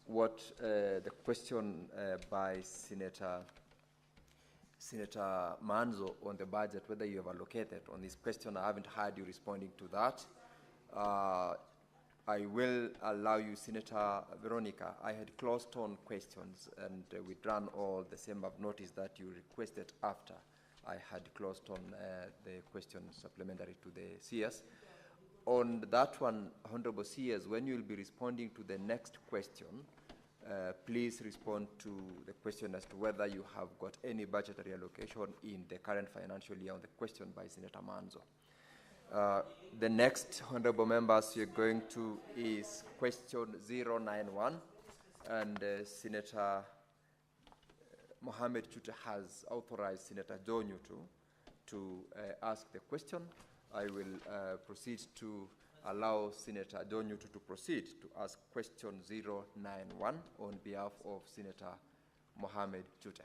what the question by Senator Manzo on the budget, whether you have allocated on this question. I haven't heard you responding to that. I will allow you, Senator Veronica. I had closed on questions and withdrawn all the same of notice that you requested after I had closed on the question supplementary to the CS. On that one, Honorable CS, when you will be responding to the next question, please respond to the question as to whether you have got any budgetary allocation in the current financial year on the question by Senator Manzo. The next honorable members you're going to is question 091, and Senator Mohammed Chute has authorized Senator Jonyutu to ask the question. I will proceed to allow Senator Jonyutu to proceed to ask question 091 on behalf of Senator Mohammed Chute.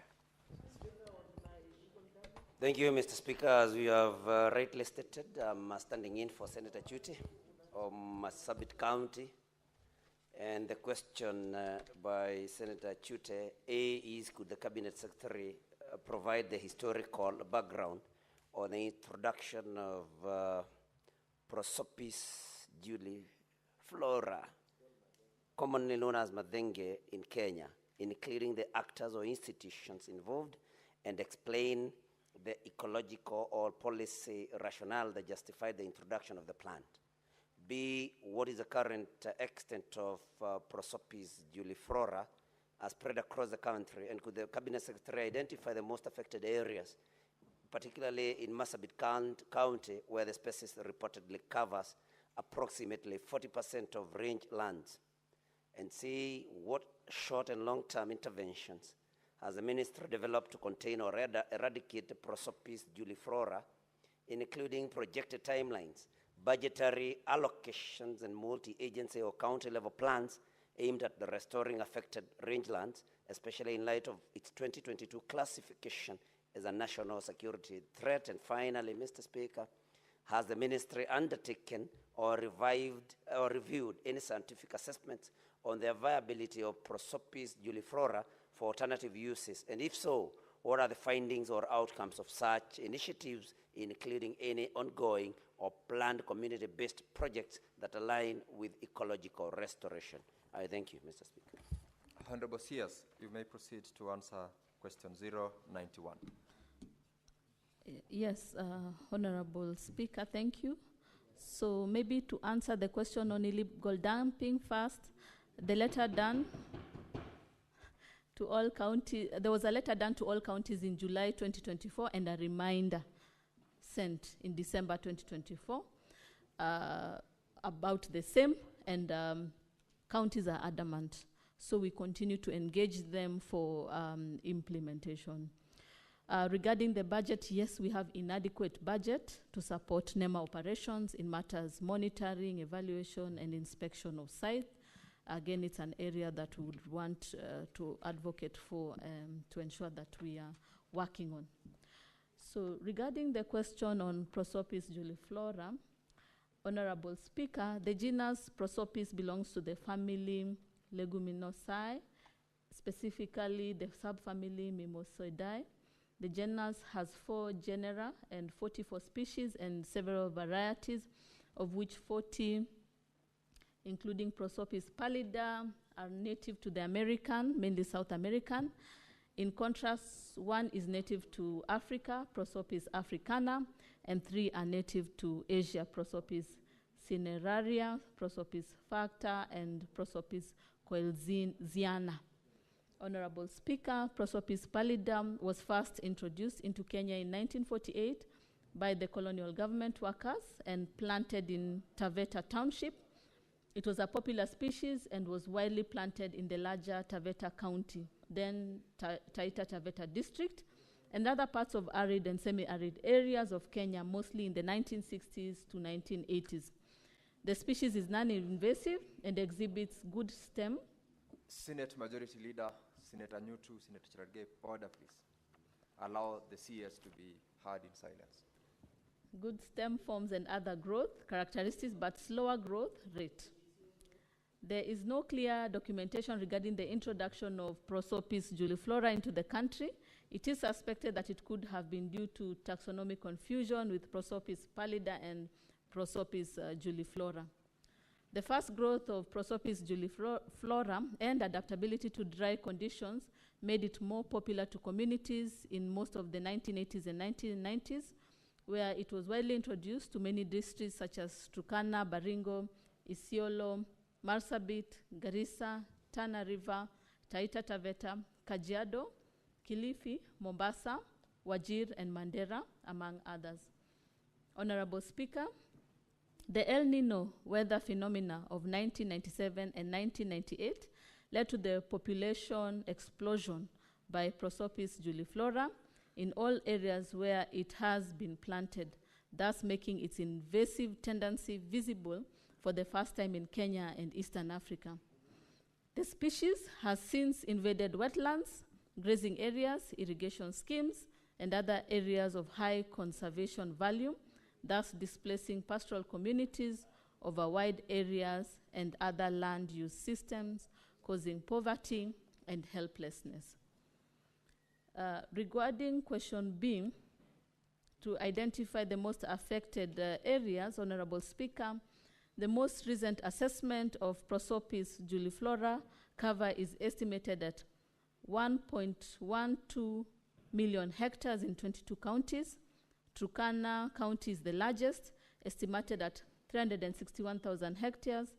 Thank you, Mr. Speaker. As you have rightly stated, I'm standing in for Senator Chute of Marsabit County. And the question by Senator Chute, A, is could the Cabinet Secretary provide the historical background on the introduction of Prosopis juliflora, commonly known as Madenge, in Kenya, including the actors or institutions involved, and explain the ecological or policy rationale that justified the introduction of the plant. B, what is the current extent of Prosopis juliflora spread across the country, and could the Cabinet Secretary identify the most affected areas, particularly in Marsabit County, where the species reportedly covers approximately 40% of range lands? And C, what short and long-term interventions has the ministry developed to contain or eradicate the Prosopis juliflora, including projected timelines, budgetary allocations, and multi-agency or county-level plans aimed at the restoring affected rangelands, especially in light of its 2022 classification as a national security threat? And finally, Mr. Speaker, has the ministry undertaken or reviewed any scientific assessments on the viability of Prosopis juliflora for alternative uses? And if so, what are the findings or outcomes of such initiatives, including any ongoing or planned community-based projects that align with ecological restoration? I thank you, Mr. Speaker. Honorable CS, you may proceed to answer question 091. Yes, Honorable Speaker, thank you. So maybe to answer the question on illegal dumping first, the letter done to all counties, there was a letter done to all counties in July 2024 and a reminder sent in December 2024 about the same, and counties are adamant. So we continue to engage them for implementation. Regarding the budget, yes, we have inadequate budget to support NEMA operations in matters monitoring, evaluation, and inspection of sites. Again, it's an area that we would want to advocate for to ensure that we are working on. So regarding the question on Prosopis juliflora, Honorable Speaker, the genus Prosopis belongs to the family Leguminosae, specifically the subfamily Mimosoidae. The genus has 4 genera and 44 species and several varieties, of which 40, including Prosopis pallida, are native to the American, mainly South American. In contrast, 1 is native to Africa, Prosopis africana, and 3 are native to Asia, Prosopis cineraria, Prosopis facta, and Prosopis coelziana. Honorable Speaker, Prosopis pallida was first introduced into Kenya in 1948 by the colonial government workers and planted in Taveta Township. It was a popular species and was widely planted in the larger Taveta County, then Taita Taveta District, and other parts of arid and semi-arid areas of Kenya, mostly in the 1960s to 1980s. The species is non-invasive and exhibits good stem. Senate Majority Leader, Senator Nyutu, Senator Cherargei, order please. Allow the CS to be heard in silence. Good stem forms and other growth characteristics, but slower growth rate. There is no clear documentation regarding the introduction of Prosopis juliflora into the country. It is suspected that it could have been due to taxonomic confusion with Prosopis pallida and Prosopis juliflora. The fast growth of Prosopis juliflora and adaptability to dry conditions made it more popular to communities in most of the 1980s and 1990s, where it was widely introduced to many districts such as Turkana, Baringo, Isiolo, Marsabit, Garissa, Tana River, Taita Taveta, Kajiado, Kilifi, Mombasa, Wajir, and Mandera, among others. Honorable Speaker, the El Nino weather phenomena of 1997 and 1998 led to the population explosion by Prosopis juliflora in all areas where it has been planted, thus making its invasive tendency visible for the first time in Kenya and Eastern Africa. The species has since invaded wetlands, grazing areas, irrigation schemes, and other areas of high conservation value, thus displacing pastoral communities over wide areas and other land use systems, causing poverty and helplessness. Regarding question B, to identify the most affected areas, Honorable Speaker, the most recent assessment of Prosopis juliflora cover is estimated at 1.12 million hectares in 22 counties. Turkana County is the largest, estimated at 361,000 hectares,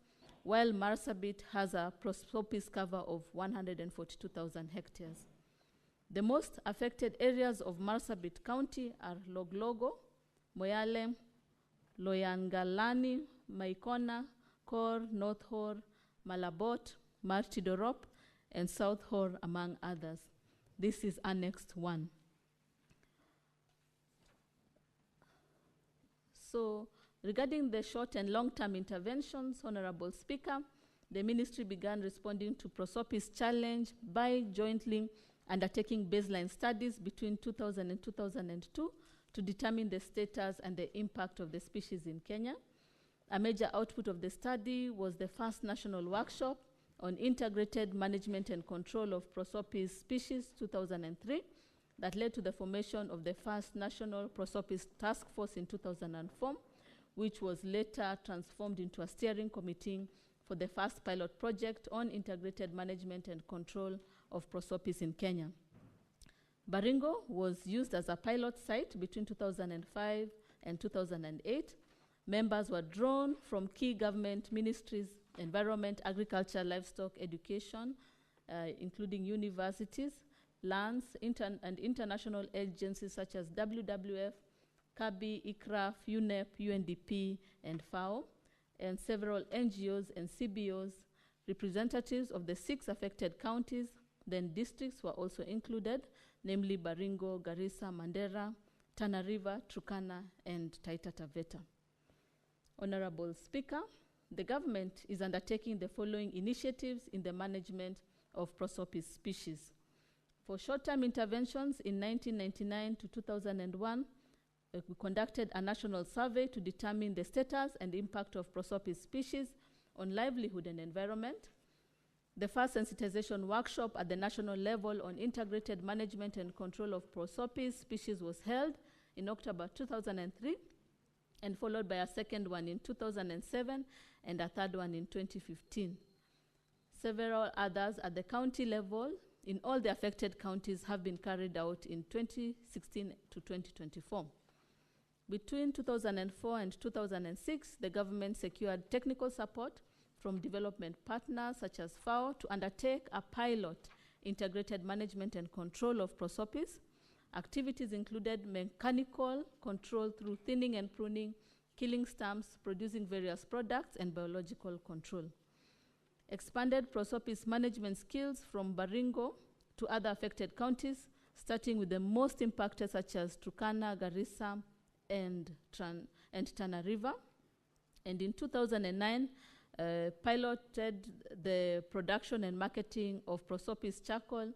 while Marsabit has a Prosopis cover of 142,000 hectares. The most affected areas of Marsabit County are Loglogo, Moyale, Loyangalani, Maikona, Kor, North Hor, Malabot, Martidorop, and South Hor, among others. This is Annexed 1. So, regarding the short and long-term interventions, Honorable Speaker, the ministry began responding to Prosopis challenge by jointly undertaking baseline studies between 2000 and 2002 to determine the status and the impact of the species in Kenya. A major output of the study was the first national workshop on integrated management and control of Prosopis species 2003 that led to the formation of the first national Prosopis task force in 2004, which was later transformed into a steering committee for the first pilot project on integrated management and control of Prosopis in Kenya. Baringo was used as a pilot site between 2005 and 2008. Members were drawn from key government ministries, environment, agriculture, livestock, education, including universities, lands, and international agencies such as WWF, CABI, ICRAF, UNEP, UNDP, and FAO, and several NGOs and CBOs. Representatives of the 6 affected counties, then districts, were also included, namely Baringo, Garissa, Mandera, Tana River, Turkana, and Taita Taveta. Honorable Speaker, the government is undertaking the following initiatives in the management of Prosopis species. For short-term interventions in 1999 to 2001, we conducted a national survey to determine the status and impact of Prosopis species on livelihood and environment. The first sensitization workshop at the national level on integrated management and control of Prosopis species was held in October 2003, and followed by a second one in 2007 and a third one in 2015. Several others at the county level in all the affected counties have been carried out in 2016 to 2024. Between 2004 and 2006, the government secured technical support from development partners such as FAO to undertake a pilot integrated management and control of Prosopis. Activities included mechanical control through thinning and pruning, killing stumps, producing various products, and biological control. Expanded Prosopis management skills from Baringo to other affected counties, starting with the most impacted such as Turkana, Garissa, and Tana River. And in 2009, piloted the production and marketing of Prosopis charcoal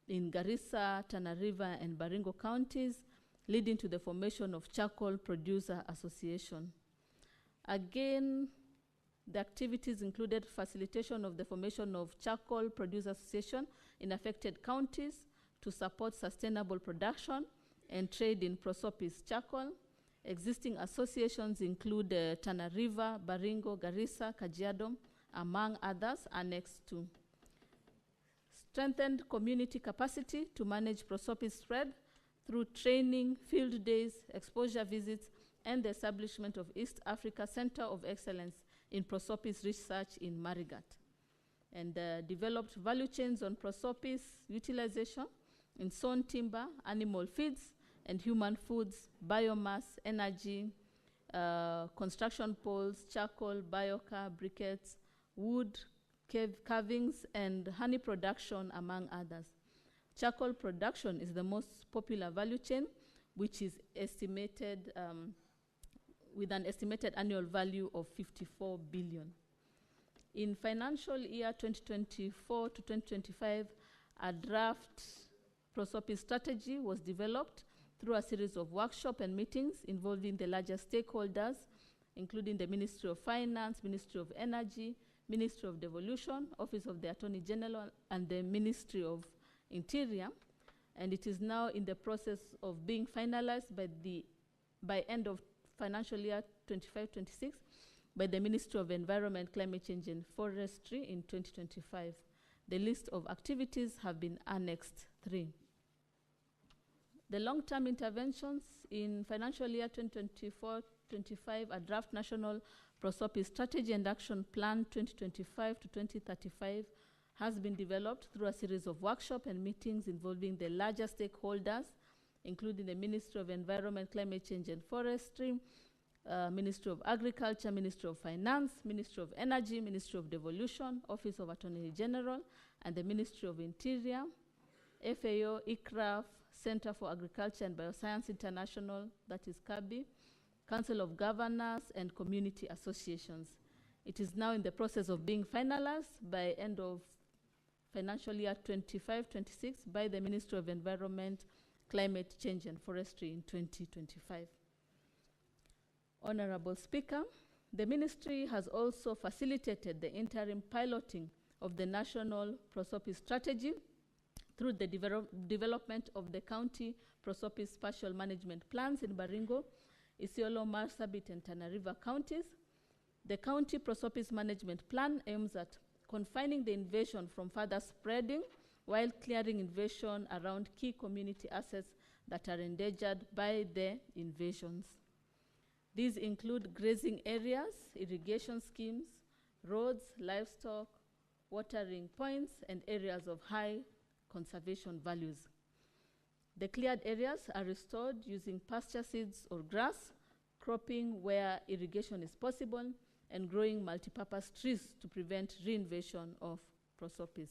in Garissa, Tana River, and Baringo counties, leading to the formation of Charcoal Producer Association. Again, The activities included facilitation of the formation of charcoal producer association in affected counties to support sustainable production and trade in prosopis charcoal. Existing associations include Tana River, Baringo, Garissa, Kajiado, among others, annexed to. Strengthened community capacity to manage prosopis spread through training, field days, exposure visits, and the establishment of East Africa Center of Excellence in prosopis research in Marigat. And developed value chains on prosopis utilization in sawn timber, animal feeds, and human foods, biomass, energy, construction poles, charcoal, biocar, briquettes, wood, carvings, and honey production, among others. Charcoal production is the most popular value chain, which is estimated with an estimated annual value of 54 billion. In financial year 2024 to 2025, a draft prosopis strategy was developed through a series of workshops and meetings involving the larger stakeholders, including the Ministry of Finance, Ministry of Energy, Ministry of Devolution, Office of the Attorney General, and the Ministry of Interior. And it is now in the process of being finalized by end of financial year 25-26 by the Ministry of Environment, Climate Change and Forestry in 2025. The list of activities have been annexed 3. The long-term interventions in financial year 2024-25, a draft national prosopis strategy and action plan 2025 to 2035 has been developed through a series of workshops and meetings involving the larger stakeholders, including the Ministry of Environment, Climate Change and Forestry, Ministry of Agriculture, Ministry of Finance, Ministry of Energy, Ministry of Devolution, Office of Attorney General, and the Ministry of Interior, FAO, ICRAF, Center for Agriculture and Bioscience International, that is CABI, Council of Governors, and community associations. It is now in the process of being finalized by end of financial year 25-26 by the Ministry of Environment, Climate Change and Forestry in 2025. Honorable Speaker, the Ministry has also facilitated the interim piloting of the National Prosopis Strategy through the development of the County Prosopis Spatial Management Plans in Baringo, Isiolo, Marsabit, and Tana River counties. The County Prosopis Management Plan aims at confining the invasion from further spreading while clearing invasion around key community assets that are endangered by the invasions. These include grazing areas, irrigation schemes, roads, livestock, watering points, and areas of high conservation values. The cleared areas are restored using pasture seeds or grass, cropping where irrigation is possible, and growing multipurpose trees to prevent reinvasion of prosopis.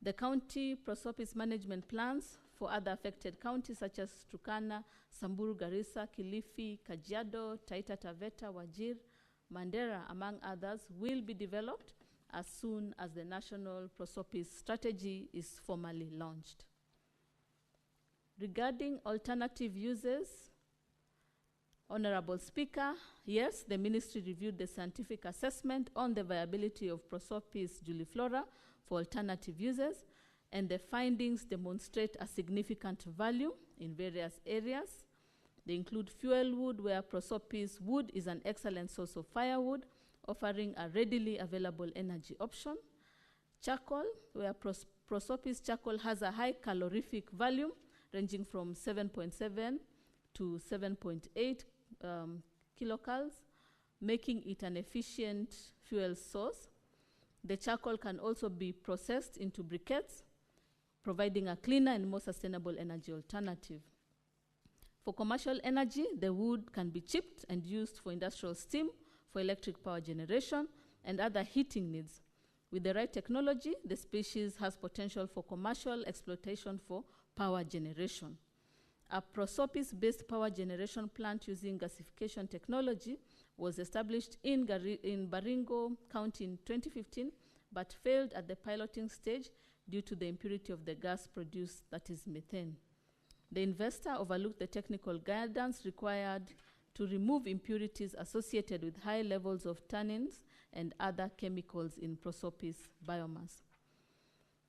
The county prosopis management plans for other affected counties such as Turkana, Samburu, Garissa, Kilifi, Kajiado, Taita Taveta, Wajir, Mandera, among others, will be developed as soon as the National Prosopis Strategy is formally launched. Regarding alternative uses, Honorable Speaker, yes, the Ministry reviewed the scientific assessment on the viability of Prosopis juliflora for alternative uses, and the findings demonstrate a significant value in various areas. They include fuel wood, where prosopis wood is an excellent source of firewood, offering a readily available energy option. Charcoal, where prosopis charcoal has a high calorific value, ranging from 7.7 to 7.8 kilocalories, making it an efficient fuel source. The charcoal can also be processed into briquettes, providing a cleaner and more sustainable energy alternative. For commercial energy, the wood can be chipped and used for industrial steam, for electric power generation, and other heating needs. With the right technology, the species has potential for commercial exploitation for power generation. A prosopis-based power generation plant using gasification technology was established in Baringo County in 2015, but failed at the piloting stage due to the impurity of the gas produced, that is methane. The investor overlooked the technical guidance required to remove impurities associated with high levels of tannins and other chemicals in prosopis biomass.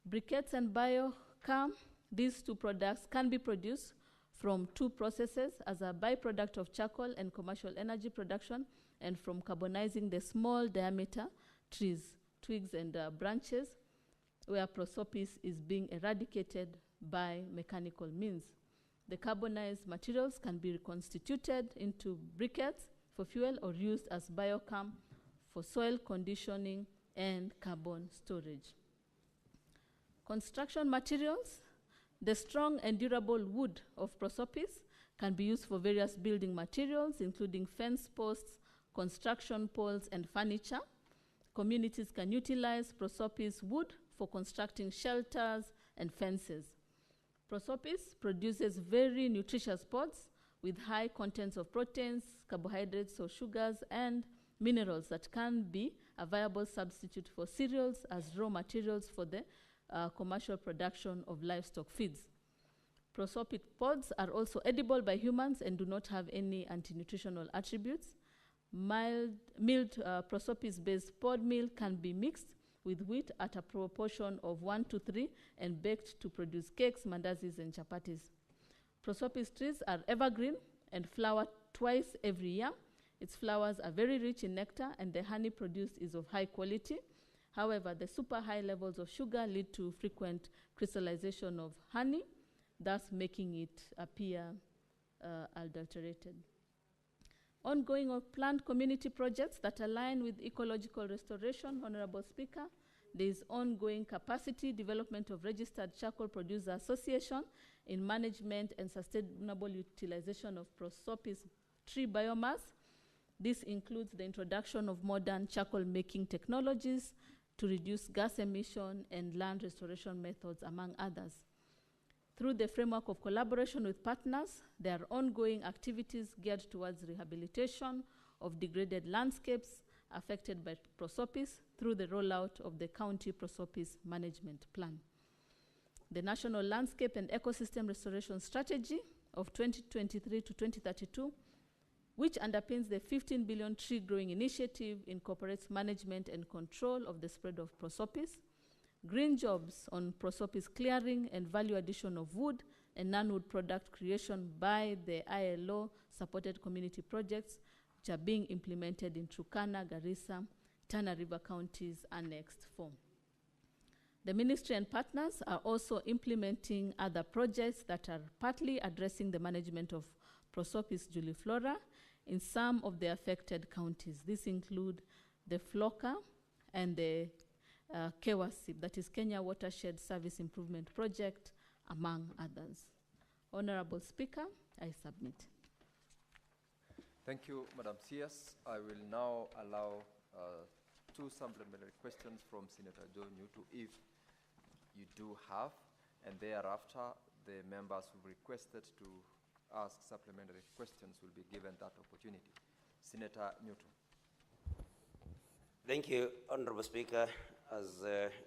Briquettes and biocam, these two products can be produced from two processes as a byproduct of charcoal and commercial energy production, and from carbonizing the small diameter trees, twigs and branches, where prosopis is being eradicated by mechanical means. The carbonized materials can be reconstituted into briquettes for fuel or used as biocam for soil conditioning and carbon storage. Construction materials. The strong and durable wood of prosopis can be used for various building materials, including fence posts, construction poles, and furniture. Communities can utilize prosopis wood for constructing shelters and fences. Prosopis produces very nutritious pods with high contents of proteins, carbohydrates or sugars, and minerals that can be a viable substitute for cereals as raw materials for the commercial production of livestock feeds. Prosopis pods are also edible by humans and do not have any anti-nutritional attributes. Milled prosopis-based pod meal can be mixed with wheat at a proportion of 1:3 and baked to produce cakes, mandazis, and chapatis. Prosopis trees are evergreen and flower twice every year. Its flowers are very rich in nectar, and the honey produced is of high quality. However, the super high levels of sugar lead to frequent crystallization of honey, thus making it appear adulterated. Ongoing or planned community projects that align with ecological restoration, Honorable Speaker. There is ongoing capacity development of registered charcoal producer association in management and sustainable utilization of prosopis tree biomass. This includes the introduction of modern charcoal making technologies to reduce gas emission and land restoration methods, among others. Through the framework of collaboration with partners, there are ongoing activities geared towards rehabilitation of degraded landscapes affected by prosopis through the rollout of the County Prosopis Management Plan. The National Landscape and Ecosystem Restoration Strategy of 2023 to 2032, which underpins the 15 billion tree growing initiative, incorporates management and control of the spread of prosopis, green jobs on prosopis clearing and value addition of wood and non-wood product creation by the ILO-supported community projects, which are being implemented in Turkana, Garissa, Tana River counties, annexed 4. The ministry and partners are also implementing other projects that are partly addressing the management of prosopis juliflora in some of the affected counties. These include the FLOCA and the KEWASIP, that is Kenya Watershed Service Improvement Project, among others. Honorable Speaker, I submit. Thank you, Madam CS. I will now allow 2 supplementary questions from Senator Joe Newtu, if you do have, and thereafter the members who requested to ask supplementary questions will be given that opportunity. Senator Newtu. Thank you, Honorable Speaker. As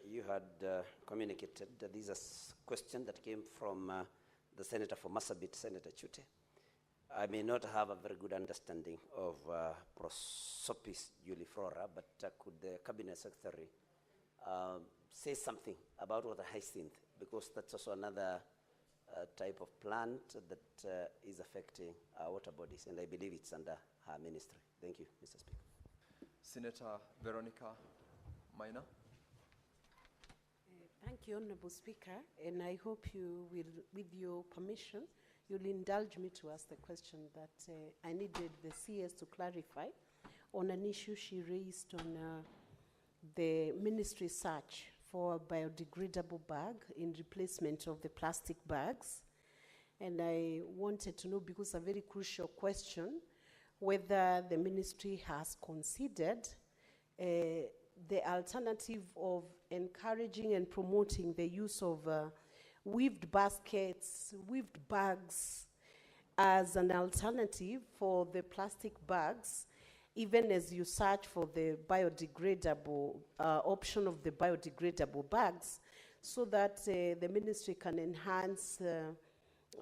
you had communicated, this is a question that came from the Senator for Marsabit, Senator Chute. I may not have a very good understanding of prosopis juliflora, but could the Cabinet Secretary say something about water hyacinth, because that's also another type of plant that is affecting our water bodies, and I believe it's under her ministry. Thank you, Mr. Speaker. Senator Veronica Maina. Thank you, Honorable Speaker, and I hope you will, with your permission, you'll indulge me to ask the question that I needed the CS to clarify on an issue she raised on the ministry search for a biodegradable bag in replacement of the plastic bags. And I wanted to know, because a very crucial question, whether the ministry has considered the alternative of encouraging and promoting the use of weaved baskets, weaved bags as an alternative for the plastic bags, even as you search for the biodegradable option of the biodegradable bags, so that the ministry can enhance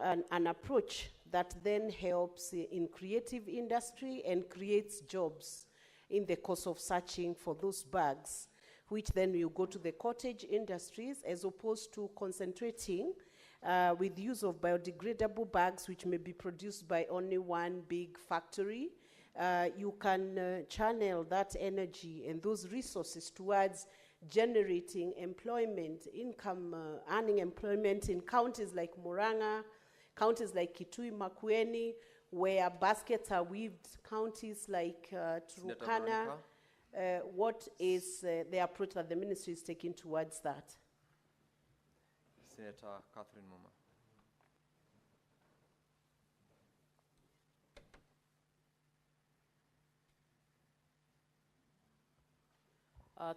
an approach that then helps in creative industry and creates jobs in the course of searching for those bags, which then will go to the cottage industries, as opposed to concentrating with use of biodegradable bags, which may be produced by only one big factory. You can channel that energy and those resources towards generating employment, income, earning employment in counties like Murang'a, counties like Kitui, Makueni, where baskets are weaved, counties like Turkana. What is the approach that the ministry is taking towards that? Senator Catherine Moma.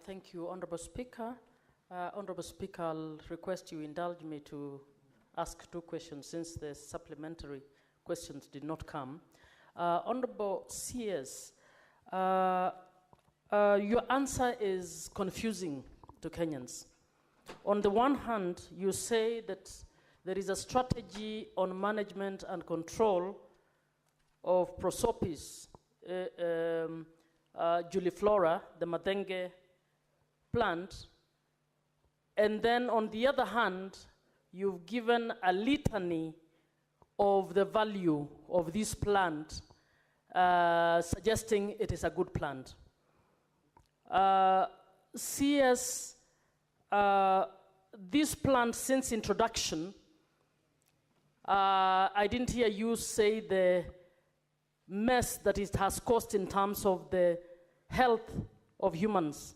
Thank you, Honorable Speaker. Honorable Speaker, I'll request you indulge me to ask 2 questions since the supplementary questions did not come. Honorable CS, your answer is confusing to Kenyans. On the one hand, you say that there is a strategy on management and control of prosopis, juliflora, the Madenge plant, and then on the other hand, you've given a litany of the value of this plant, suggesting it is a good plant. CS, this plant, since introduction, I didn't hear you say the mess that it has caused in terms of the health of humans.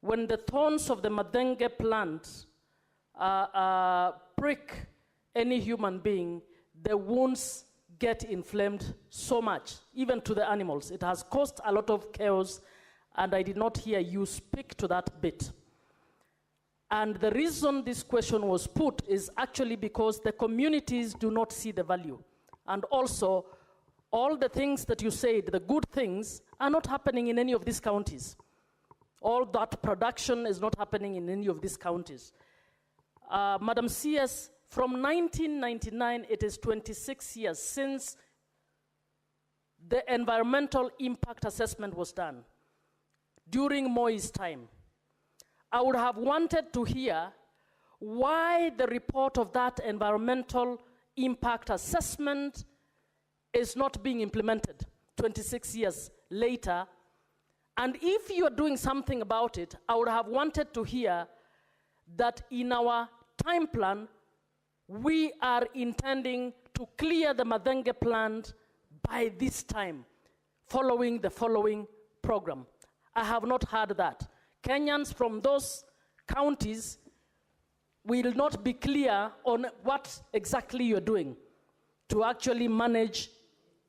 When the thorns of the Madenge plant prick any human being, the wounds get inflamed so much, even to the animals. It has caused a lot of chaos, and I did not hear you speak to that bit. And the reason this question was put is actually because the communities do not see the value. And also, all the things that you said, the good things, are not happening in any of these counties. All that production is not happening in any of these counties. Madam CS, from 1999, it is 26 years since the environmental impact assessment was done, during Moi's time. I would have wanted to hear why the report of that environmental impact assessment is not being implemented 26 years later. And if you are doing something about it, I would have wanted to hear that in our time plan, we are intending to clear the Madenge plant by this time, following the following program. I have not heard that. Kenyans from those counties will not be clear on what exactly you're doing to actually manage,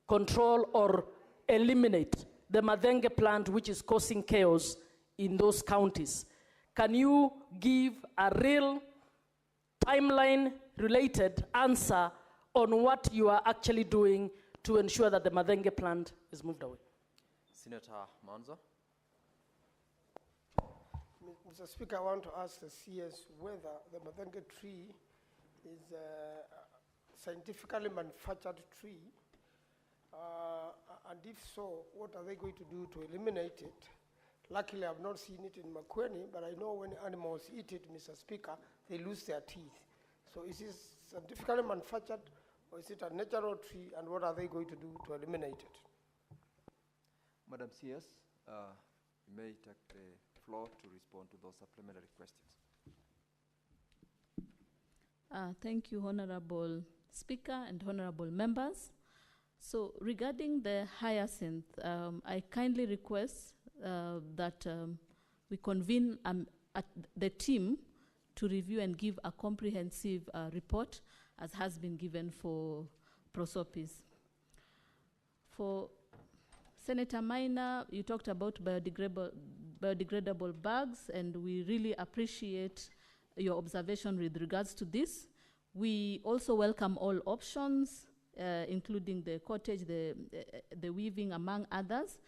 control, or eliminate the Madenge plant, which is causing chaos in those counties. Can you give a real timeline-related answer on what you are actually doing to ensure that the Madenge plant is moved away? Senator Manzo. Mr. Speaker, I want to ask the CS whether the Madenge tree is a scientifically manufactured tree, and if so, what are they going to do to eliminate it? Luckily, I've not seen it in Makueni, but I know when animals eat it, Mr. Speaker, they lose their teeth. So is this scientifically manufactured, or is it a natural tree, and what are they going to do to eliminate it? Madam CS, you may take the floor to respond to those supplementary questions. Thank you, Honorable Speaker and Honorable Members. So regarding the hyacinth, I kindly request that we convene the team to review and give a comprehensive report, as has been given for prosopis. For Senator Minor, you talked about biodegradable bags, and we really appreciate your observation with regards to this. We also welcome all options, including the cottage, the weaving, among others.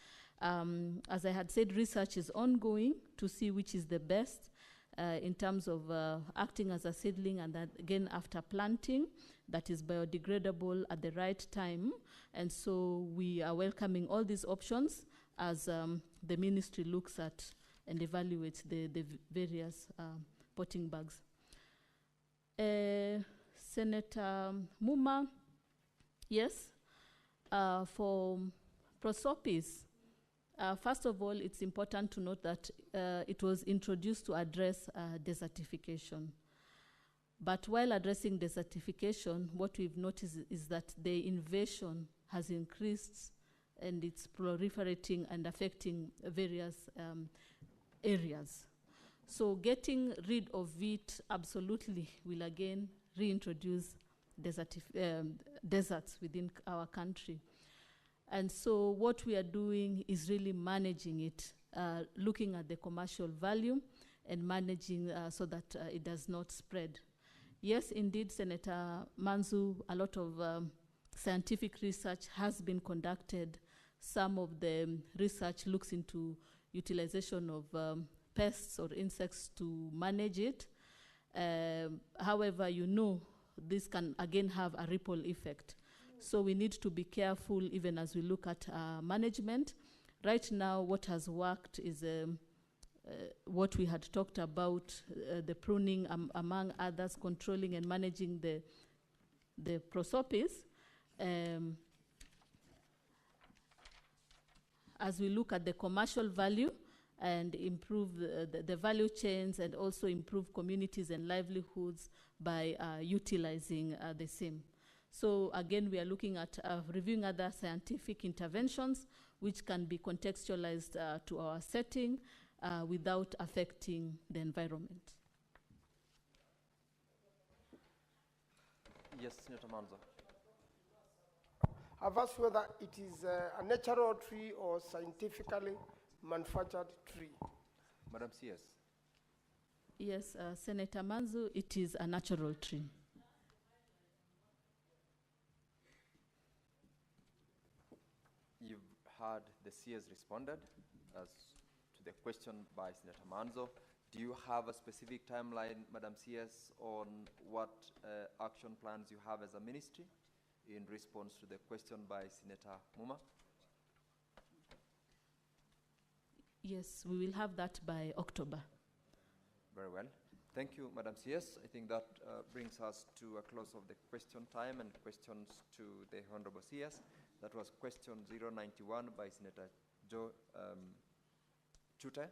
As I had said, research is ongoing to see which is the best. in terms of acting as a seedling and that again after planting that is biodegradable at the right time. And so we are welcoming all these options as the ministry looks at and evaluates the various potting bags. Senator Muma, yes, for prosopis, first of all, it's important to note that it was introduced to address desertification. But while addressing desertification, what we've noticed is that the invasion has increased and it's proliferating and affecting various areas. So getting rid of it absolutely will again reintroduce deserts within our country. And so what we are doing is really managing it, looking at the commercial value and managing so that it does not spread. Yes, indeed, Senator Manzu, a lot of scientific research has been conducted. Some of the research looks into utilization of pests or insects to manage it. However, you know, this can again have a ripple effect. So we need to be careful even as we look at management. Right now, what has worked is what we had talked about, the pruning, among others, controlling and managing the prosopis. As we look at the commercial value and improve the value chains and also improve communities and livelihoods by utilizing the same. So again, we are looking at reviewing other scientific interventions which can be contextualized to our setting without affecting the environment. Yes, Senator Manzo. I've asked whether it is a natural tree or scientifically manufactured tree. Madam CS. Yes, Senator Manzu, it is a natural tree. You've heard the CS responded as to the question by Senator Manzo. Do you have a specific timeline, Madam CS, on what action plans you have as a ministry in response to the question by Senator Muma? Yes, we will have that by October. Very well. Thank you, Madam CS. I think that brings us to a close of the question time and questions to the Honorable CS. That was question 091 by Senator Joe Chute.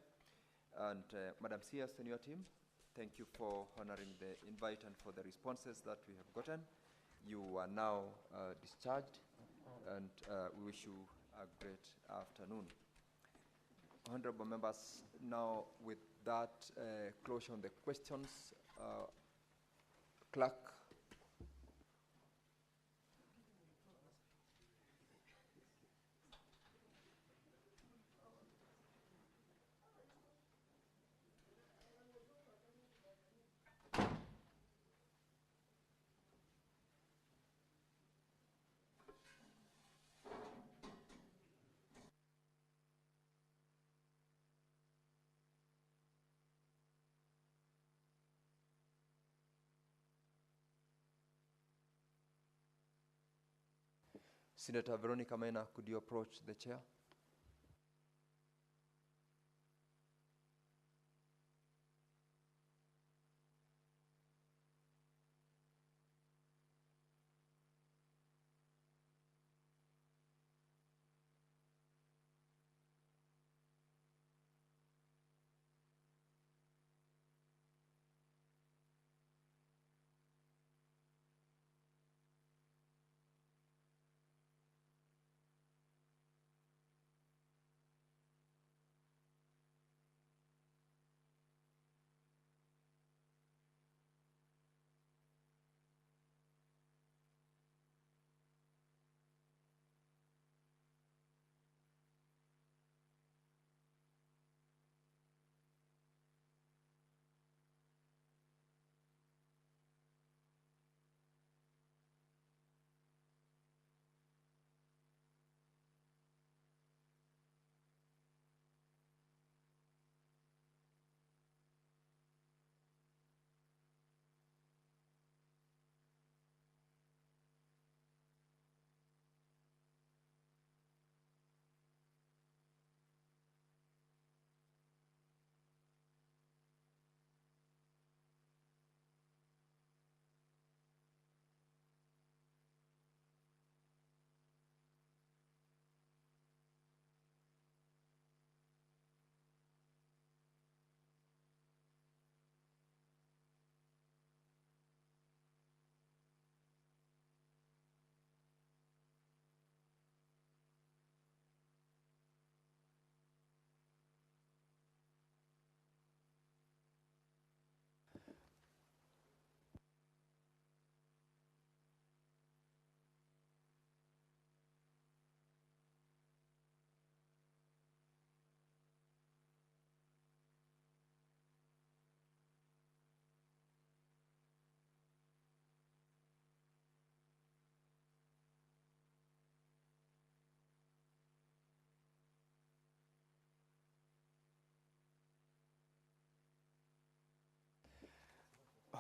And Madam CS and your team, thank you for honoring the invite and for the responses that we have gotten. You are now discharged, and we wish you a great afternoon. Honorable members, now with that closure on the questions, clerk. Senator Veronica Mena, could you approach the chair?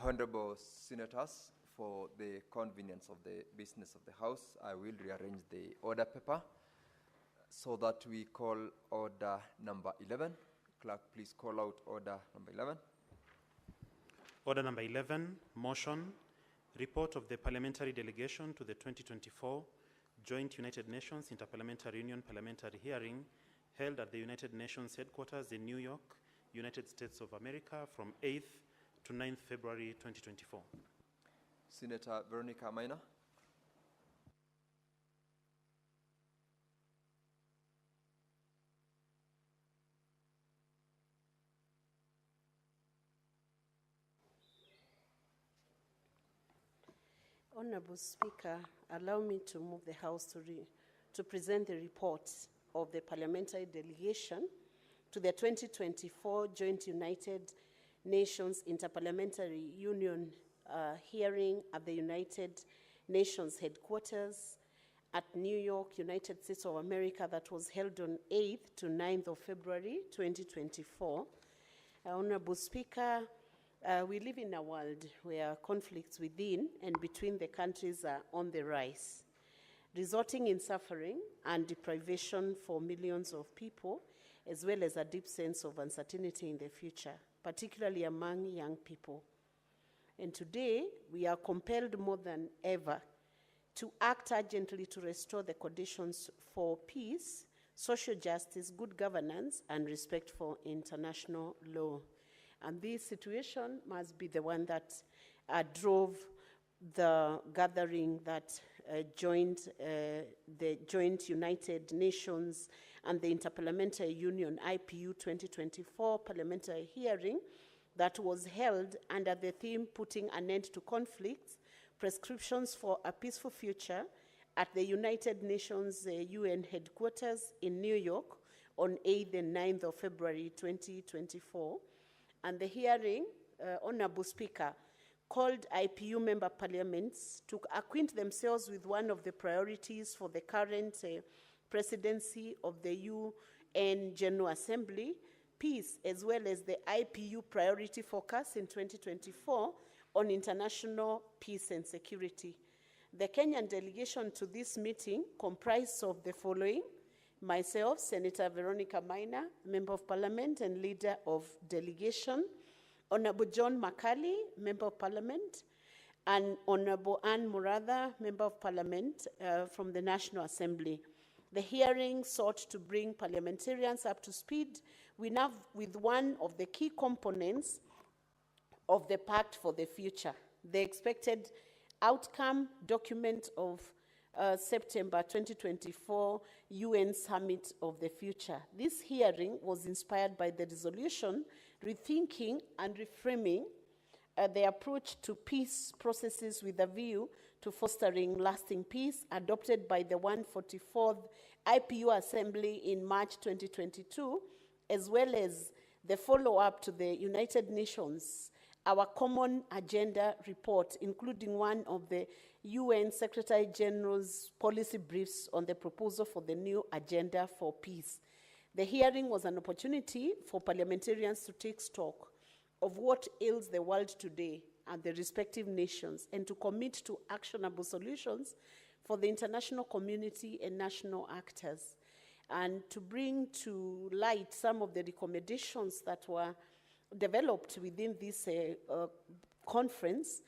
Honorable Senators, for the convenience of the business of the House, I will rearrange the order paper so that we call order number 11. Clerk, please call out order number 11. Order number 11, motion, report of the parliamentary delegation to the 2024 Joint United Nations Interparliamentary Union parliamentary hearing held at the United Nations headquarters in New York, United States of America from 8th to 9th February 2024. Senator Veronica Maina. Honorable Speaker, allow me to move the House to present the report of the parliamentary delegation to the 2024 Joint United Nations Interparliamentary Union hearing at the United Nations headquarters at New York, United States of America, that was held on 8th to 9th of February 2024. Honorable Speaker, we live in a world where conflicts within and between the countries are on the rise, resulting in suffering and deprivation for millions of people, as well as a deep sense of uncertainty in the future, particularly among young people. And today, we are compelled more than ever to act urgently to restore the conditions for peace, social justice, good governance, and respect for international law. And this situation must be the one that drove the gathering that joined the Joint United Nations and the Interparliamentary Union IPU 2024 parliamentary hearing that was held under the theme Putting an End to Conflicts, Prescriptions for a Peaceful Future at the United Nations UN headquarters in New York on 8th and 9th of February 2024. And the hearing, Honorable Speaker, called IPU member parliaments to acquaint themselves with one of the priorities for the current presidency of the UN General Assembly, peace, as well as the IPU priority focus in 2024 on international peace and security. The Kenyan delegation to this meeting comprised of the following: myself, Senator Veronica Maina, Member of Parliament and Leader of Delegation, Honorable John Makali, Member of Parliament, and Honorable Anne Muratha, Member of Parliament from the National Assembly. The hearing sought to bring parliamentarians up to speed with one of the key components of the Pact for the Future, the expected outcome document of September 2024 UN Summit of the Future. This hearing was inspired by the resolution rethinking and reframing the approach to peace processes with a view to fostering lasting peace, adopted by the 144th IPU Assembly in March 2022, as well as the follow-up to the United Nations, our Common Agenda report, including one of the UN Secretary General's policy briefs on the proposal for the new agenda for peace. The hearing was an opportunity for parliamentarians to take stock of what ails the world today and the respective nations, and to commit to actionable solutions for the international community and national actors, and to bring to light some of the recommendations that were developed within this conference,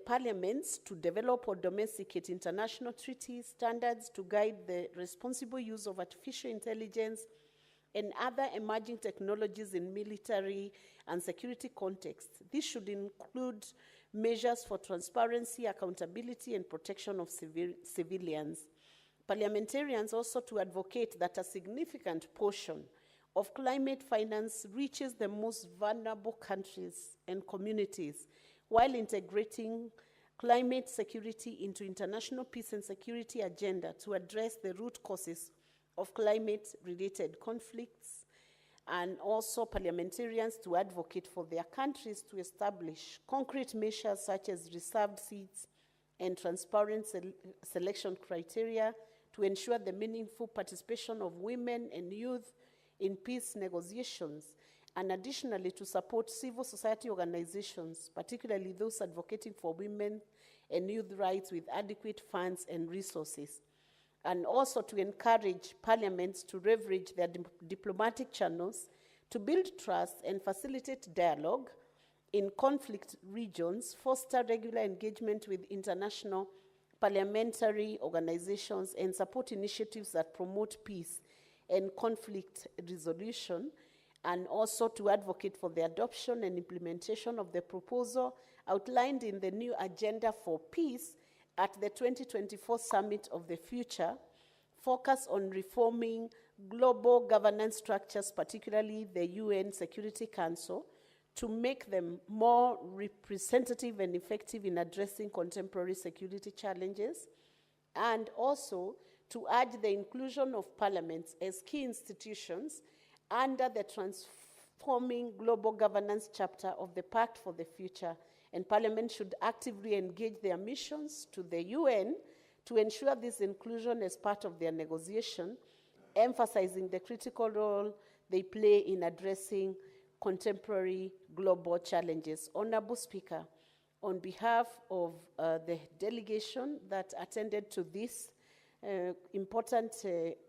parliaments to develop or domesticate international treaties, standards to guide the responsible use of artificial intelligence and other emerging technologies in military and security contexts. This should include measures for transparency, accountability, and protection of civilians. Parliamentarians also to advocate that a significant portion of climate finance reaches the most vulnerable countries and communities, while integrating climate security into international peace and security agenda to address the root causes of climate-related conflicts, and also parliamentarians to advocate for their countries to establish concrete measures such as reserved seats and transparent selection criteria to ensure the meaningful participation of women and youth in peace negotiations, and additionally to support civil society organizations, particularly those advocating for women and youth rights with adequate funds and resources, and also to encourage parliaments to leverage their diplomatic channels to build trust and facilitate dialogue in conflict regions, foster regular engagement with international parliamentary organizations, and support initiatives that promote peace and conflict resolution, and also to advocate for the adoption and implementation of the proposal outlined in the new Agenda for Peace at the 2024 Summit of the Future, focus on reforming global governance structures, particularly the UN Security Council, to make them more representative and effective in addressing contemporary security challenges, and also to urge the inclusion of parliaments as key institutions under the transforming global governance chapter of the Pact for the Future. And Parliament should actively engage their missions to the UN to ensure this inclusion as part of their negotiation, emphasizing the critical role they play in addressing contemporary global challenges. Honorable Speaker, on behalf of the delegation that attended to this important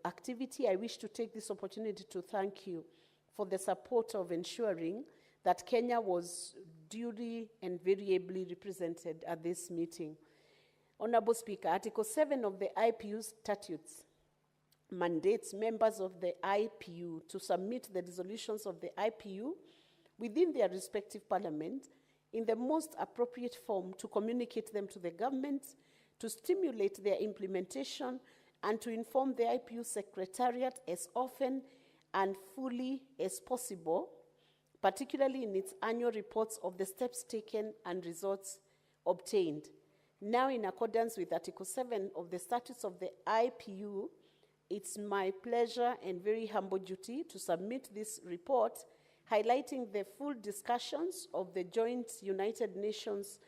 activity, I wish to take this opportunity to thank you for the support of ensuring that Kenya was duly and very ably represented at this meeting. Honorable Speaker, Article 7 of the IPU statutes mandates members of the IPU to submit the resolutions of the IPU within their respective parliament in the most appropriate form to communicate them to the government, to stimulate their implementation, and to inform the IPU Secretariat as often and fully as possible, particularly in its annual reports of the steps taken and results obtained. Now, in accordance with Article 7 of the Statutes of the IPU, it's my pleasure and very humble duty to submit this report highlighting the full discussions of the joint United Nations,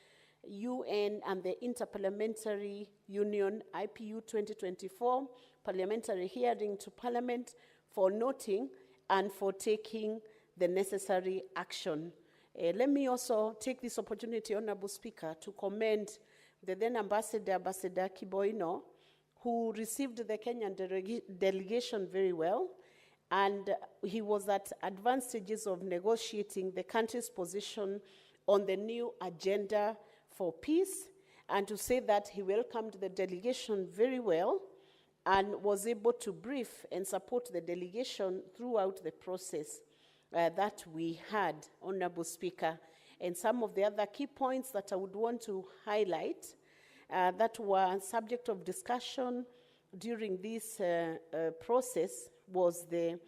UN, and the Interparliamentary Union IPU 2024 parliamentary hearing to Parliament for noting and for taking the necessary action. Let me also take this opportunity, Honorable Speaker, to commend the then Ambassador Kiboino, who received the Kenyan delegation very well, and he was at advanced stages of negotiating the country's position on the new agenda for peace, and to say that he welcomed the delegation very well and was able to brief and support the delegation throughout the process that we had, Honorable Speaker. And some of the other key points that I would want to highlight that were subject of discussion during this process was the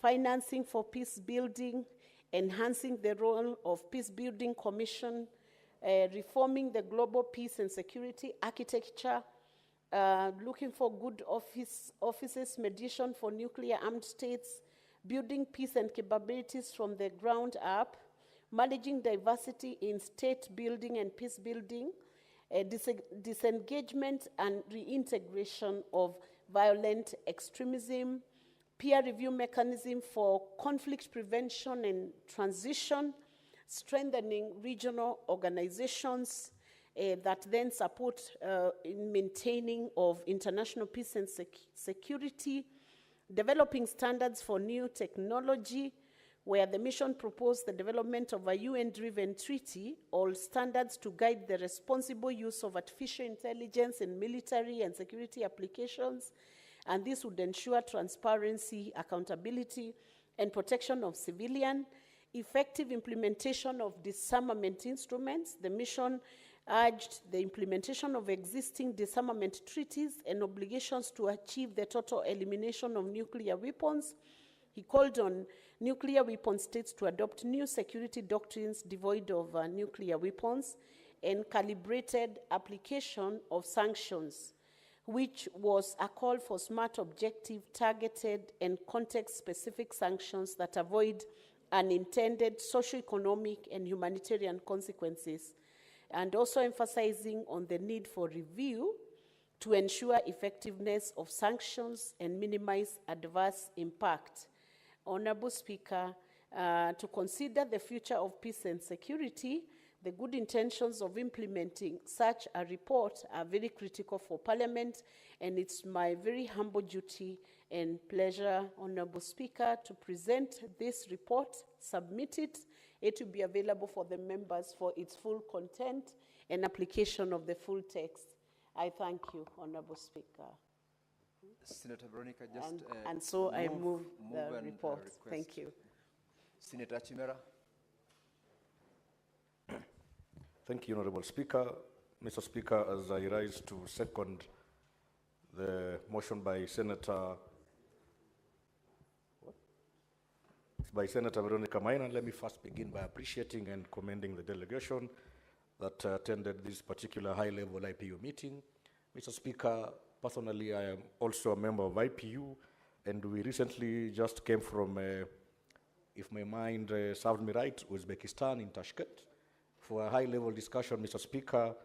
financing for peace building, enhancing the role of Peace Building Commission, reforming the global peace and security architecture, looking for good offices, mediation for nuclear armed states, building peace and capabilities from the ground up, managing diversity in state building and peace building, disengagement and reintegration of violent extremism, peer review mechanism for conflict prevention and transition, strengthening regional organizations that then support in maintaining of international peace and security, developing standards for new technology, where the mission proposed the development of a UN-driven treaty, all standards to guide the responsible use of artificial intelligence in military and security applications, and this would ensure transparency, accountability, and protection of civilian, effective implementation of disarmament instruments. The mission urged the implementation of existing disarmament treaties and obligations to achieve the total elimination of nuclear weapons. He called on nuclear weapon states to adopt new security doctrines devoid of nuclear weapons and calibrated application of sanctions, which was a call for smart, objective, targeted, and context-specific sanctions that avoid unintended socioeconomic and humanitarian consequences, and also emphasizing on the need for review to ensure effectiveness of sanctions and minimize adverse impact. Honorable Speaker, to consider the future of peace and security. The good intentions of implementing such a report are very critical for Parliament, and it's my very humble duty and pleasure, Honourable Speaker, to present this report, submit it. It will be available for the members for its full content and application of the full text. I thank you, Honourable Speaker. Senator Veronica, just And so I move the and, report. request. Thank you. Senator Chimera. Thank you, Honorable Speaker. Mr. Speaker, as I rise to second the motion by Senator Veronica Maina, let me first begin by appreciating and commending the delegation that attended this particular high-level IPU meeting. Mr. Speaker, personally, I am also a member of IPU, and we recently just came from, if my mind served me right, Uzbekistan in Tashkent, for a high-level discussion, Mr. Speaker,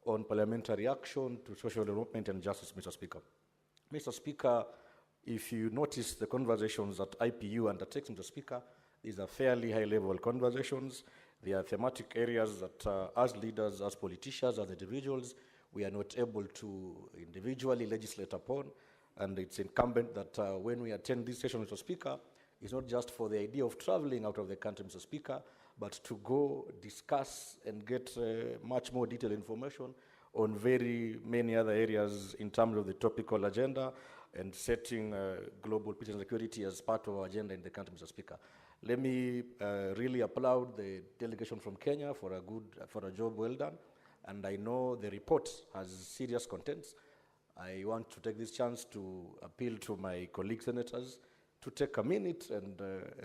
on parliamentary action to social development and justice, Mr. Speaker. Mr. Speaker, if you notice the conversations that IPU undertakes, Mr. Speaker, these are fairly high-level conversations. They are thematic areas that as leaders, as politicians, as individuals, we are not able to individually legislate upon. And it's incumbent that when we attend this session, Mr. Speaker, it's not just for the idea of traveling out of the country, Mr. Speaker, but to go discuss and get much more detailed information on very many other areas in terms of the topical agenda and setting global peace and security as part of our agenda in the country, Mr. Speaker. Let me really applaud the delegation from Kenya for a job well done. And I know the report has serious contents. I want to take this chance to appeal to my colleague senators to take a minute and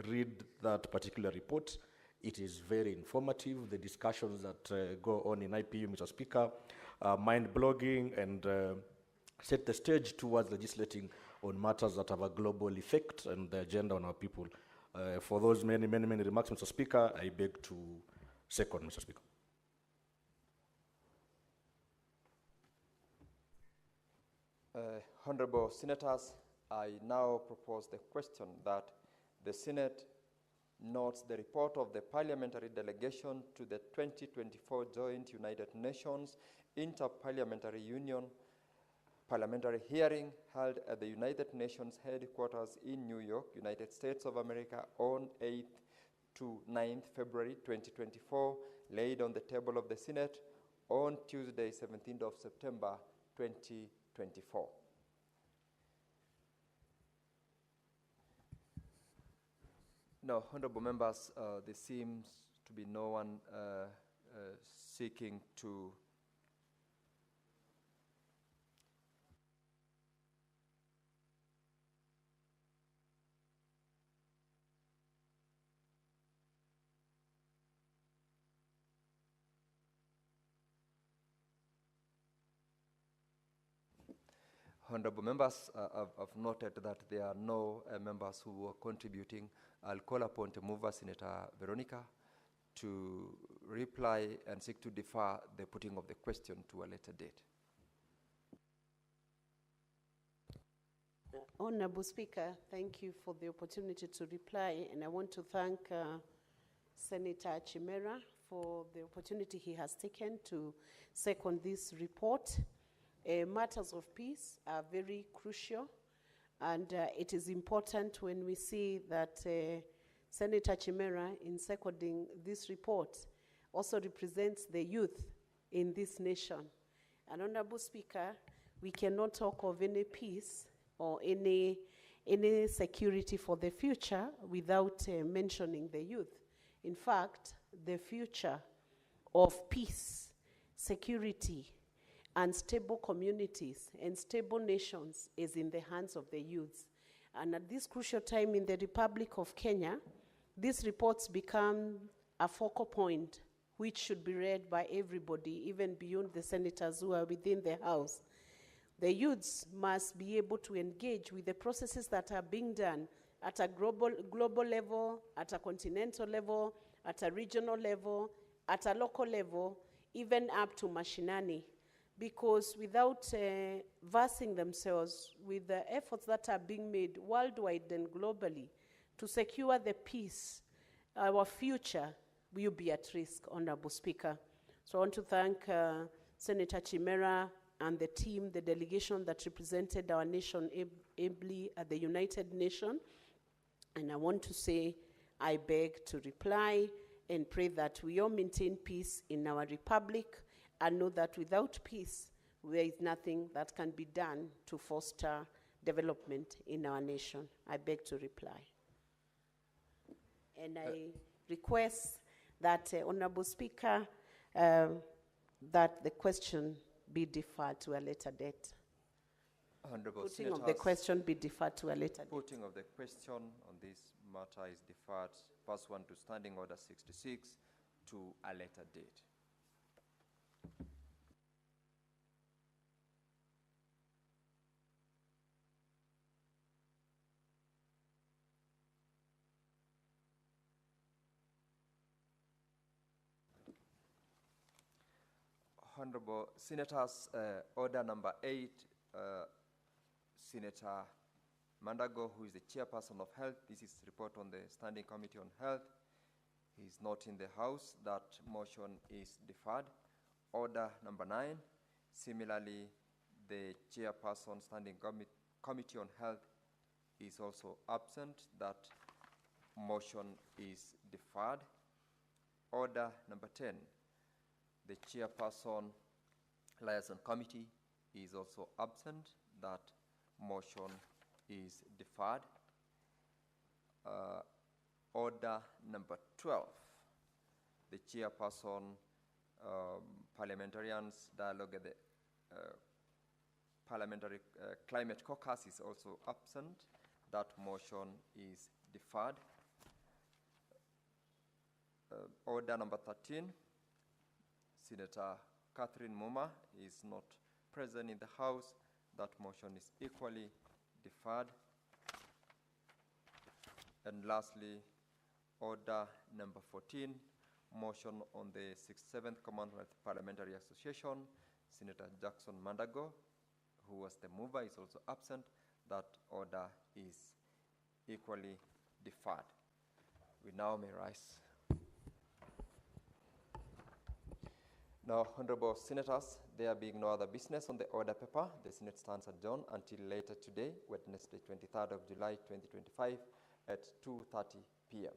read that particular report. It is very informative. The discussions that go on in IPU, Mr. Speaker, mind-blogging and set the stage towards legislating on matters that have a global effect and the agenda on our people. For those many remarks, Mr. Speaker, I beg to second, Mr. Speaker. Honorable Senators, I now propose the question that the Senate notes the report of the parliamentary delegation to the 2024 Joint United Nations Inter-Parliamentary Union parliamentary hearing held at the United Nations headquarters in New York, United States of America on 8th to 9th February 2024, laid on the table of the Senate on Tuesday, 17th of September 2024. No, honorable members, there seems to be no one seeking to Honorable members, I've noted that there are no members who are contributing. I'll call upon the mover, Senator Veronica, to reply and seek to defer the putting of the question to a later date. Honorable Speaker, thank you for the opportunity to reply, and I want to thank Senator Chimera for the opportunity he has taken to second this report. Matters of peace are very crucial, and it is important when we see that Senator Chimera, in seconding this report, also represents the youth in this nation. And Honorable Speaker, we cannot talk of any peace or any security for the future without mentioning the youth. In fact, the future of peace, security, and stable communities and stable nations is in the hands of the youth. And at this crucial time in the Republic of Kenya, these reports become a focal point which should be read by everybody, even beyond the senators who are within the House. The youths must be able to engage with the processes that are being done at a global level, at a continental level, at a regional level, at a local level, even up to mashinani. Because without versing themselves with the efforts that are being made worldwide and globally to secure the peace our future will be at risk, Honorable Speaker. So I want to thank Senator Chimera and the team, the delegation that represented our nation ably at the United Nations. And I want to say, I beg to reply and pray that we all maintain peace in our republic and know that without peace, there is nothing that can be done to foster development in our nation. I beg to reply. And I request that, Honorable Speaker, that the question be deferred to a later date. Honorable Putting of the Senators, question be deferred to a later date. putting of the question on this matter is deferred pursuant to Standing Order 66 to a later date. Honorable Senators, order number 8, Senator Mandago, who is the chairperson of Health. This is report on the Standing Committee on Health. He is not in the House. That motion is deferred. Order number 9, similarly, the chairperson Standing Committee on Health is also absent. That motion is deferred. Order number 10, the chairperson Liaison Committee is also absent. That motion is deferred. Order number 12, the chairperson Parliamentarians Dialogue at the Parliamentary Climate Caucus is also absent. That motion is deferred. Order number 13, Senator Catherine Muma is not present in the House. That motion is equally deferred. And lastly, order number 14, motion on the 7th Commonwealth Parliamentary Association, Senator Jackson Mandago, who was the mover, is also absent. That order is equally deferred. We now may rise. Now, Honorable Senators, there being no other business on the order paper, the Senate stands adjourned until later today, Wednesday, 23rd of July, 2025, at 2:30 p.m.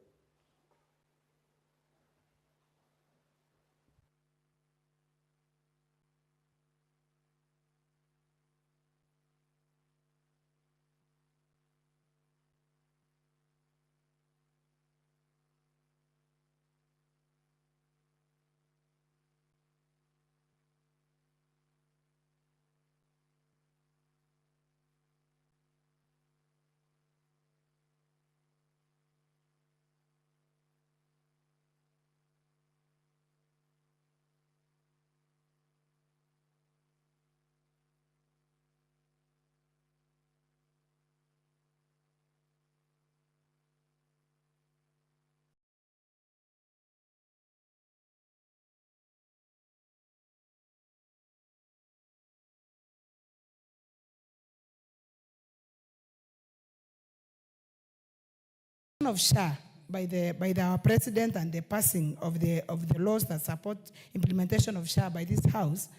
Of SHA by our president and the passing of the laws that support implementation of SHA by this House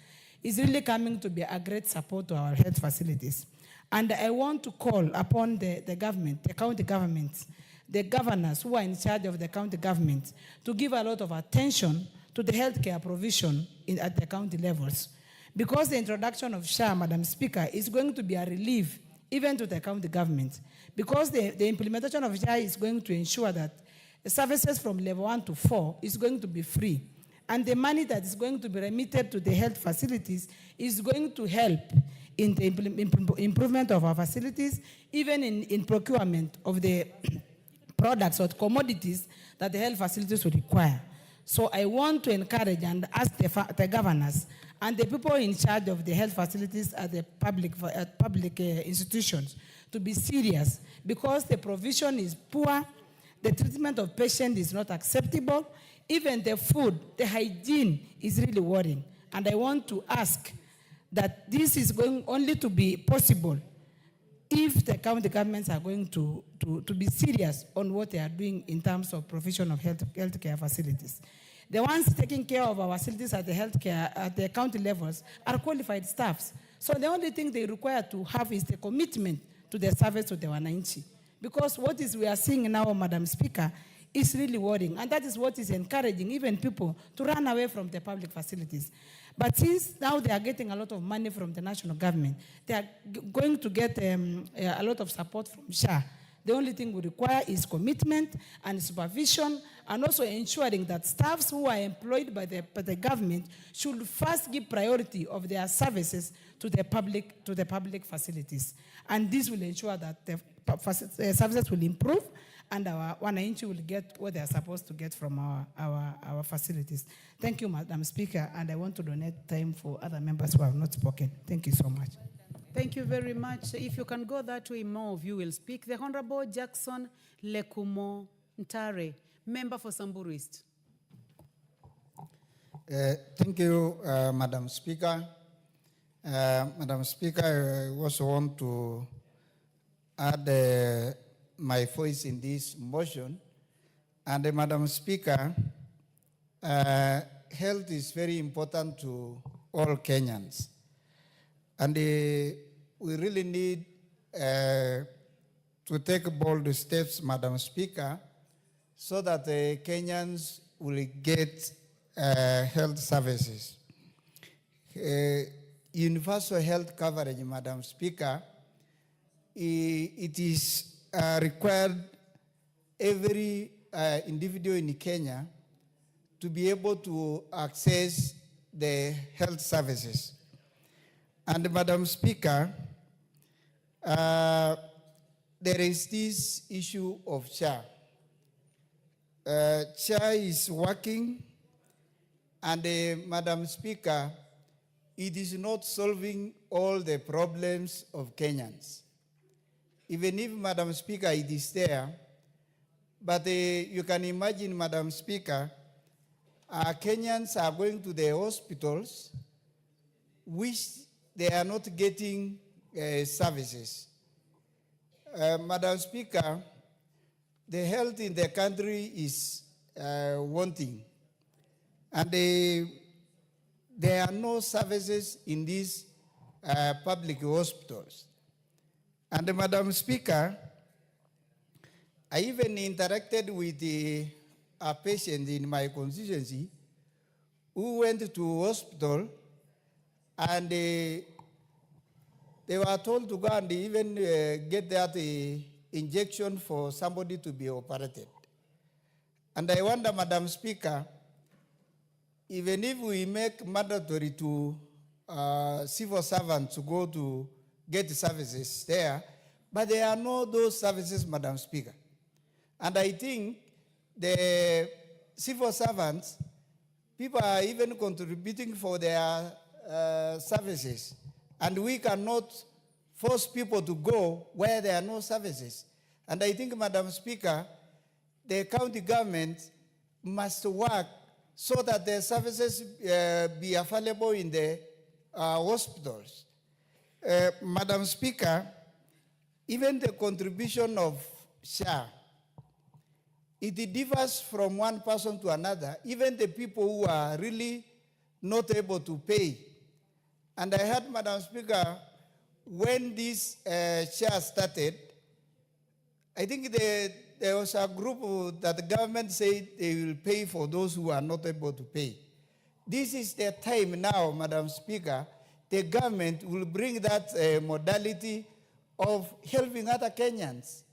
is really coming to be a great support to our health facilities. And I want to call upon the government, the county governments, the governors who are in charge of the county government to give a lot of attention to the healthcare provision at the county levels. Because the introduction of SHA, Madam Speaker, is going to be a relief even to the county government. Because the implementation of SHA is going to ensure that services from level 1 to 4 is going to be free. And the money that is going to be remitted to the health facilities is going to help in the improvement of our facilities, even in procurement of the products or commodities that the health facilities will require. So I want to encourage and ask the governors and the people in charge of the health facilities at the public institutions to be serious, because the provision is poor, the treatment of patients is not acceptable, even the food, the hygiene is really worrying. And I want to ask that this is going only to be possible if the county governments are going to be serious on what they are doing in terms of provision of healthcare facilities. The ones taking care of our facilities at the healthcare at the county levels are qualified staffs. So the only thing they require to have is the commitment to the service to the wananchi. Because what is we are seeing now, Madam Speaker, is really worrying. And that is what is encouraging even people to run away from the public facilities. But since now they are getting a lot of money from the national government, they are going to get a lot of support from SHA. The only thing we require is commitment and supervision, and also ensuring that staffs who are employed by the government should first give priority of their services to the public facilities. And this will ensure that the services will improve and our wananchi will get what they are supposed to get from our facilities. Thank you, Madam Speaker, and I want to donate time for other members who have not spoken. Thank you so much. Thank you very much. If you can go that way, more of you will speak. The Honorable Jackson Lekumo Ntare, member for Samburu East. Thank you, Madam Speaker. Madam Speaker, I also want to add my voice in this motion. And Madam Speaker, health is very important to all Kenyans. And we really need to take bold steps, Madam Speaker, so that the Kenyans will get health services. Universal health coverage, Madam Speaker, it is required every individual in Kenya to be able to access the health services. And Madam Speaker, there is this issue of SHA. SHA is working, and Madam Speaker, it is not solving all the problems of Kenyans. Even if, Madam Speaker, it is there, but you can imagine, Madam Speaker, Kenyans are going to the hospitals, which they are not getting services. Madam Speaker, the health in the country is wanting. And there are no services in these public hospitals. And Madam Speaker, I even interacted with a patient in my constituency who went to hospital, and they were told to go and even get that injection for somebody to be operated. And I wonder, Madam Speaker, even if we make mandatory to civil servants to go to get services there, but there are no those services, Madam Speaker. And I think the civil servants, people are even contributing for their services, and we cannot force people to go where there are no services. And I think, Madam Speaker, the county government must work so that the services be available in the hospitals. Madam Speaker, even the contribution of SHA, it differs from one person to another, even the people who are really not able to pay. And I heard, Madam Speaker, when this SHA started, I think there was a group that the government said they will pay for those who are not able to pay. This is the time now, Madam Speaker, the government will bring that modality of helping other Kenyans.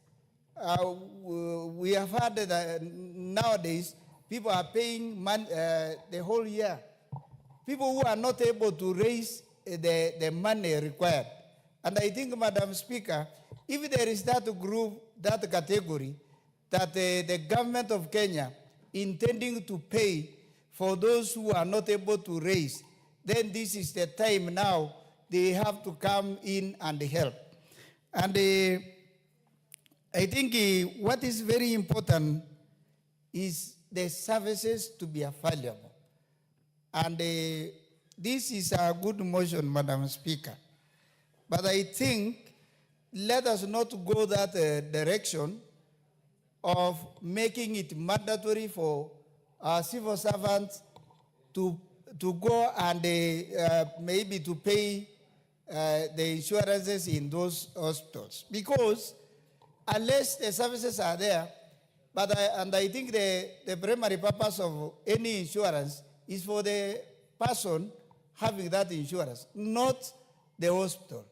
We have heard that nowadays people are paying the whole year. People who are not able to raise the money required. And I think, Madam Speaker, if there is that group, that category, that the government of Kenya intending to pay for those who are not able to raise, then this is the time now they have to come in and help. And I think what is very important is the services to be available. And this is a good motion, Madam Speaker. But I think let us not go that direction of making it mandatory for civil servants to go and maybe to pay the insurances in those hospitals. Because unless the services are there, I think the primary purpose of any insurance is for the person having that insurance, not the hospital.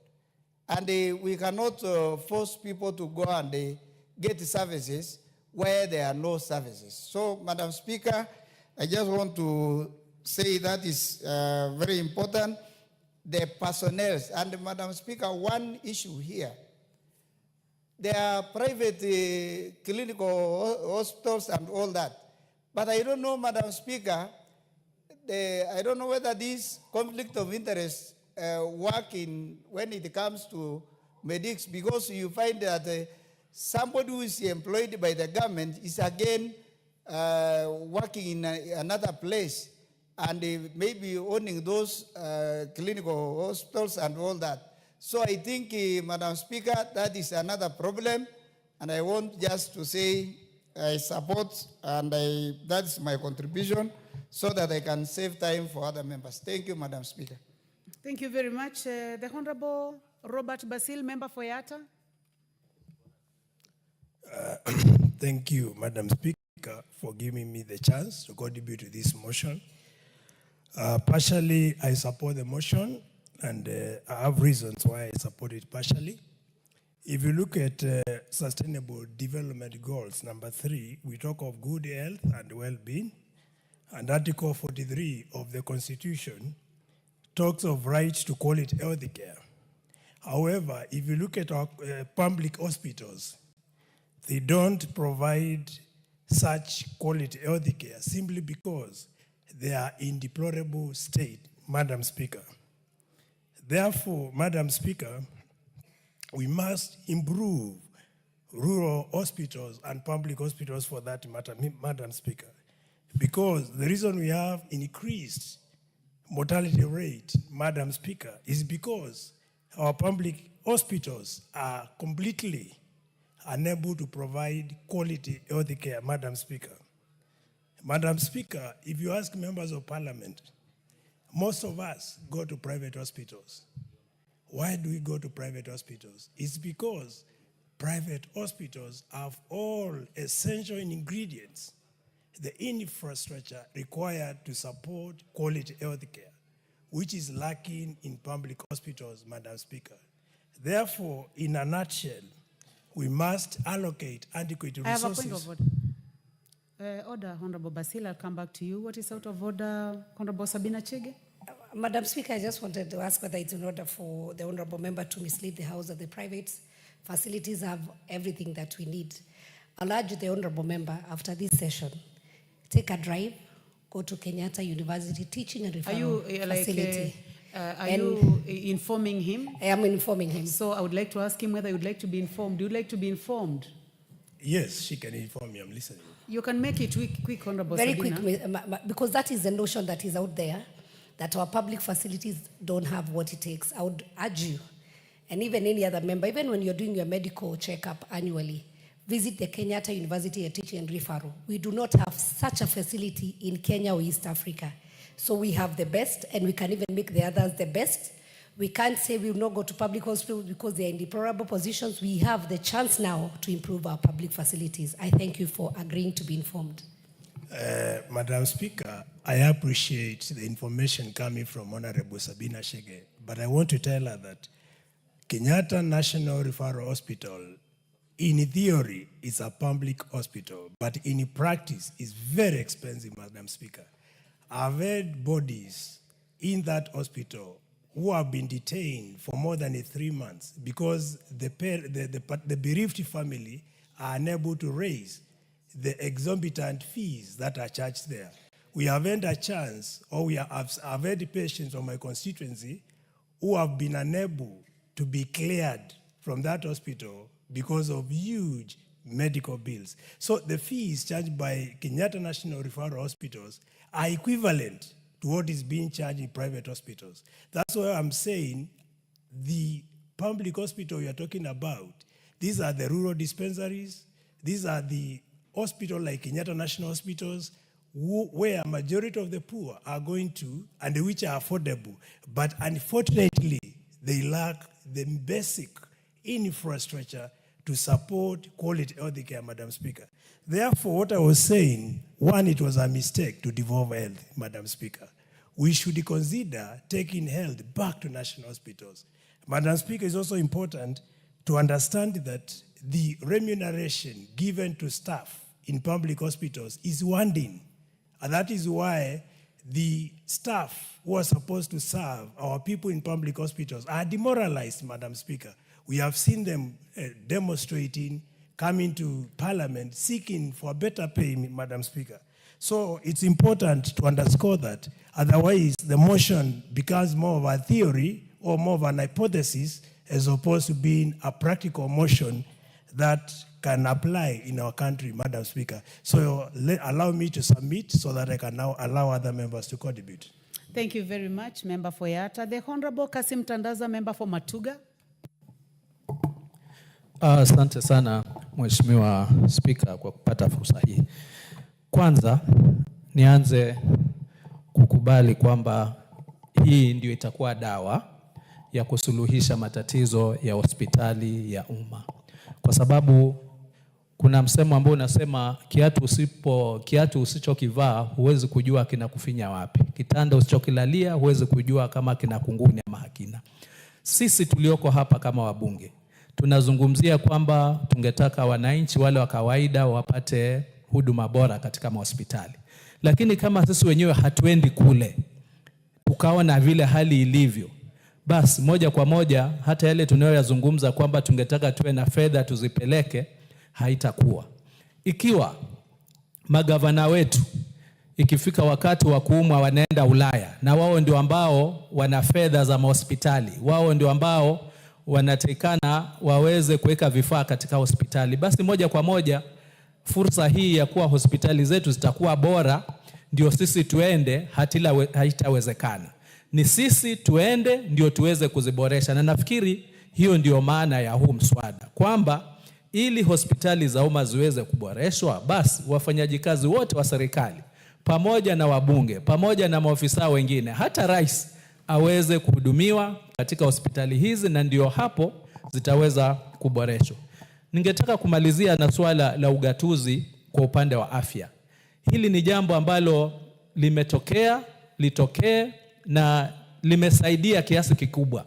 And we cannot force people to go and get services where there are no services. So, Madam Speaker, I just want to say that is very important, the personnel. And Madam Speaker, one issue here. There are private clinical hospitals and all that. But I don't know, Madam Speaker, I don't know whether this conflict of interest work when it comes to medics, because you find that somebody who is employed by the government is again working in another place and maybe owning those clinical hospitals and all that. So I think, Madam Speaker, that is another problem, and I want just to say I support, and that's my contribution, so that I can save time for other members. Thank you, Madam Speaker. Thank you very much. The Honorable Robert Basil, member for Yatta. Thank you, Madam Speaker, for giving me the chance to contribute to this motion. Partially, I support the motion, and I have reasons why I support it partially. If you look at Sustainable Development Goals, number 3, we talk of good health and well-being, and Article 43 of the Constitution talks of rights to quality health care. However, if you look at our public hospitals, they don't provide such quality health care simply because they are in deplorable state, Madam Speaker. Therefore, Madam Speaker, we must improve rural hospitals and public hospitals for that matter, Madam Speaker, because the reason we have increased mortality rate, Madam Speaker, is because our public hospitals are completely unable to provide quality health care, Madam Speaker. Madam Speaker, if you ask members of parliament, most of us go to private hospitals. Why do we go to private hospitals? It's because private hospitals have all essential ingredients, the infrastructure required to support quality health care, which is lacking in public hospitals, Madam Speaker. Therefore, in a nutshell, we must allocate adequate resources. I have a point of order. Order, Honorable Basil, I'll come back to you. What is out of order, Honorable Sabina Chege? Madam Speaker, I just wanted to ask whether it's in order for the Honorable Member to mislead the House that the private facilities have everything that we need. I'll urge the Honorable Member, after this session, take a drive, go to Kenyatta University Teaching and Referral Facility. Are you informing him? I am informing him. So I would like to ask him whether he would like to be informed. Do you like to be informed? Yes, she can inform me. I'm listening. You can make it quick, Honorable Very Sabina. quick, because that is the notion that is out there, that our public facilities don't have what it takes. I would urge you, and even any other member, even when you're doing your medical checkup annually, visit the Kenyatta University Teaching and Referral. We do not have such a facility in Kenya or East Africa. So we have the best, and we can even make the others the best. We can't say we will not go to public hospitals because they are in deplorable positions. We have the chance now to improve our public facilities. I thank you for agreeing to be informed. Madam Speaker, I appreciate the information coming from Honorable Sabina Chege, but I want to tell her that Kenyatta National Referral Hospital, in theory, is a public hospital, but in practice, is very expensive, Madam Speaker. I've had bodies in that hospital who have been detained for more than 3 months because the bereaved family are unable to raise the exorbitant fees that are charged there. We have had a chance, or I've had patients from my constituency who have been unable to be cleared from that hospital because of huge medical bills. So the fees charged by Kenyatta National Referral Hospitals are equivalent to what is being charged in private hospitals. That's why I'm saying the public hospital you are talking about, these are the rural dispensaries, these are the hospitals like Kenyatta National Hospitals, where a majority of the poor are going to, and which are affordable. But unfortunately, they lack the basic infrastructure to support quality health care, Madam Speaker. Therefore, what I was saying, one, it was a mistake to devolve health, Madam Speaker. We should consider taking health back to national hospitals. Madam Speaker, it's also important to understand that the remuneration given to staff in public hospitals is waning. And that is why the staff who are supposed to serve our people in public hospitals are demoralized, Madam Speaker. We have seen them demonstrating, coming to Parliament, seeking for better pay, Madam Speaker. So it's important to underscore that. Otherwise, the motion becomes more of a theory or more of an hypothesis as opposed to being a practical motion that can apply in our country, Madam Speaker. So allow me to submit so that I can now allow other members to contribute. Thank you very much, Member for Yatta. The Honorable Kasim Tandaza, Member for Matuga. Asante sana Mheshimiwa Speaker kwa kupata fursa hii. Kwanza nianze kukubali kwamba hii ndio itakuwa dawa ya kusuluhisha matatizo ya hospitali ya umma. Kwa sababu kuna msemo ambao unasema kiatu usichokivaa huwezi kujua kinakufinya wapi. Kitanda usichokilalia huwezi kujua kama kina kunguni ama hakina. Sisi tulioko hapa kama wabunge tunazungumzia kwamba tungetaka wananchi wale wa kawaida wapate huduma bora katika hospitali. Lakini kama sisi wenyewe hatuendi kule, tukaona vile hali ilivyo, basi moja kwa moja hata yale tunayoyazungumza kwamba tungetaka tuwe na fedha tuzipeleke haitakuwa. Ikiwa magavana wetu ikifika wakati wa kuumwa wanaenda Ulaya, na wao ndio ambao wana fedha za hospitali, wao ndio ambao wanatakana waweze kuweka vifaa katika hospitali, basi moja kwa moja fursa hii ya kuwa hospitali zetu zitakuwa bora ndio sisi tuende haitawezekana. Ni sisi tuende ndio tuweze kuziboresha, na nafikiri hiyo ndio maana ya huu mswada, kwamba ili hospitali za umma ziweze kuboreshwa, basi wafanyaji kazi wote wa serikali pamoja na wabunge pamoja na maofisa wengine, hata rais aweze kuhudumiwa katika hospitali hizi, na ndio hapo zitaweza kuboreshwa. Ningetaka kumalizia na swala la ugatuzi kwa upande wa afya. Hili ni jambo ambalo litokee na limesaidia kiasi kikubwa.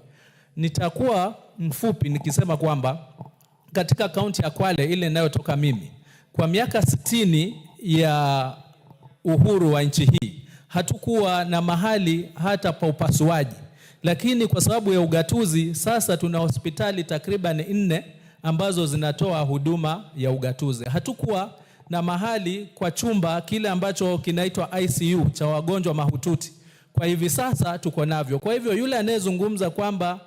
Nitakuwa mfupi nikisema kwamba katika kaunti ya Kwale ile ninayotoka mimi, kwa miaka 60 ya uhuru wa nchi hii hatukuwa na mahali hata pa upasuaji, lakini kwa sababu ya ugatuzi sasa tuna hospitali takriban 4 ambazo zinatoa huduma ya ugatuzi. Hatukuwa na mahali kwa chumba kile ambacho kinaitwa ICU cha wagonjwa mahututi. Kwa hivi sasa tuko navyo. Kwa hivyo yule anayezungumza kwamba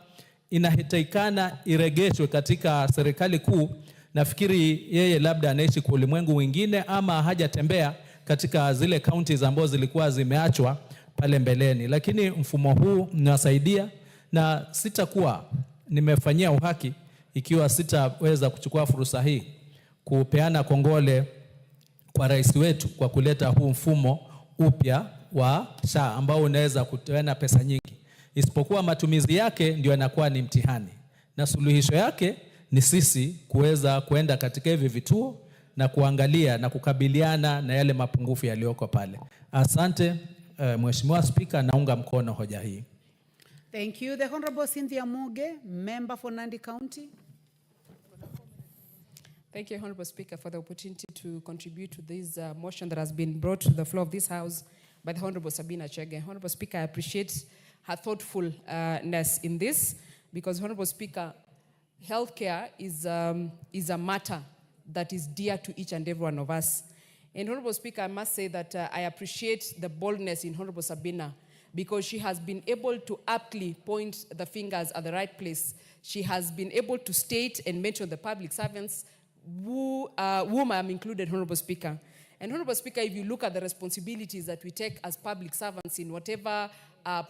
inahitajikana iregeshwe katika serikali kuu, nafikiri yeye labda anaishi kwa ulimwengu mwingine ama hajatembea katika zile counties ambazo zilikuwa zimeachwa pale mbeleni. Lakini mfumo huu unasaidia, na sitakuwa nimefanyia uhaki ikiwa sitaweza kuchukua fursa hii kupeana kongole kwa rais wetu kwa kuleta huu mfumo upya wa SHA ambao unaweza kutoa pesa nyingi, isipokuwa matumizi yake ndio yanakuwa ni mtihani, na suluhisho yake ni sisi kuweza kuenda katika hivi vituo na kuangalia na kukabiliana na yale mapungufu yaliyoko pale. Asante Mheshimiwa Speaker, naunga mkono hoja hii. Thank you. The Honorable Cynthia Muge, Member for Nandi County. Thank you, Honorable Speaker, for the opportunity to contribute to this motion that has been brought to the floor of this House by the Honorable Sabina Chege. Honorable Speaker, I appreciate her thoughtfulness in this, because, Honorable Speaker, healthcare is a matter that is dear to each and every one of us. And, Honorable Speaker, I must say that I appreciate the boldness in Honorable Sabina, because she has been able to aptly point the fingers at the right place. She has been able to state and mention the public servants, whom I'm included, Honorable Speaker. And Honorable Speaker, if you look at the responsibilities that we take as public servants in whatever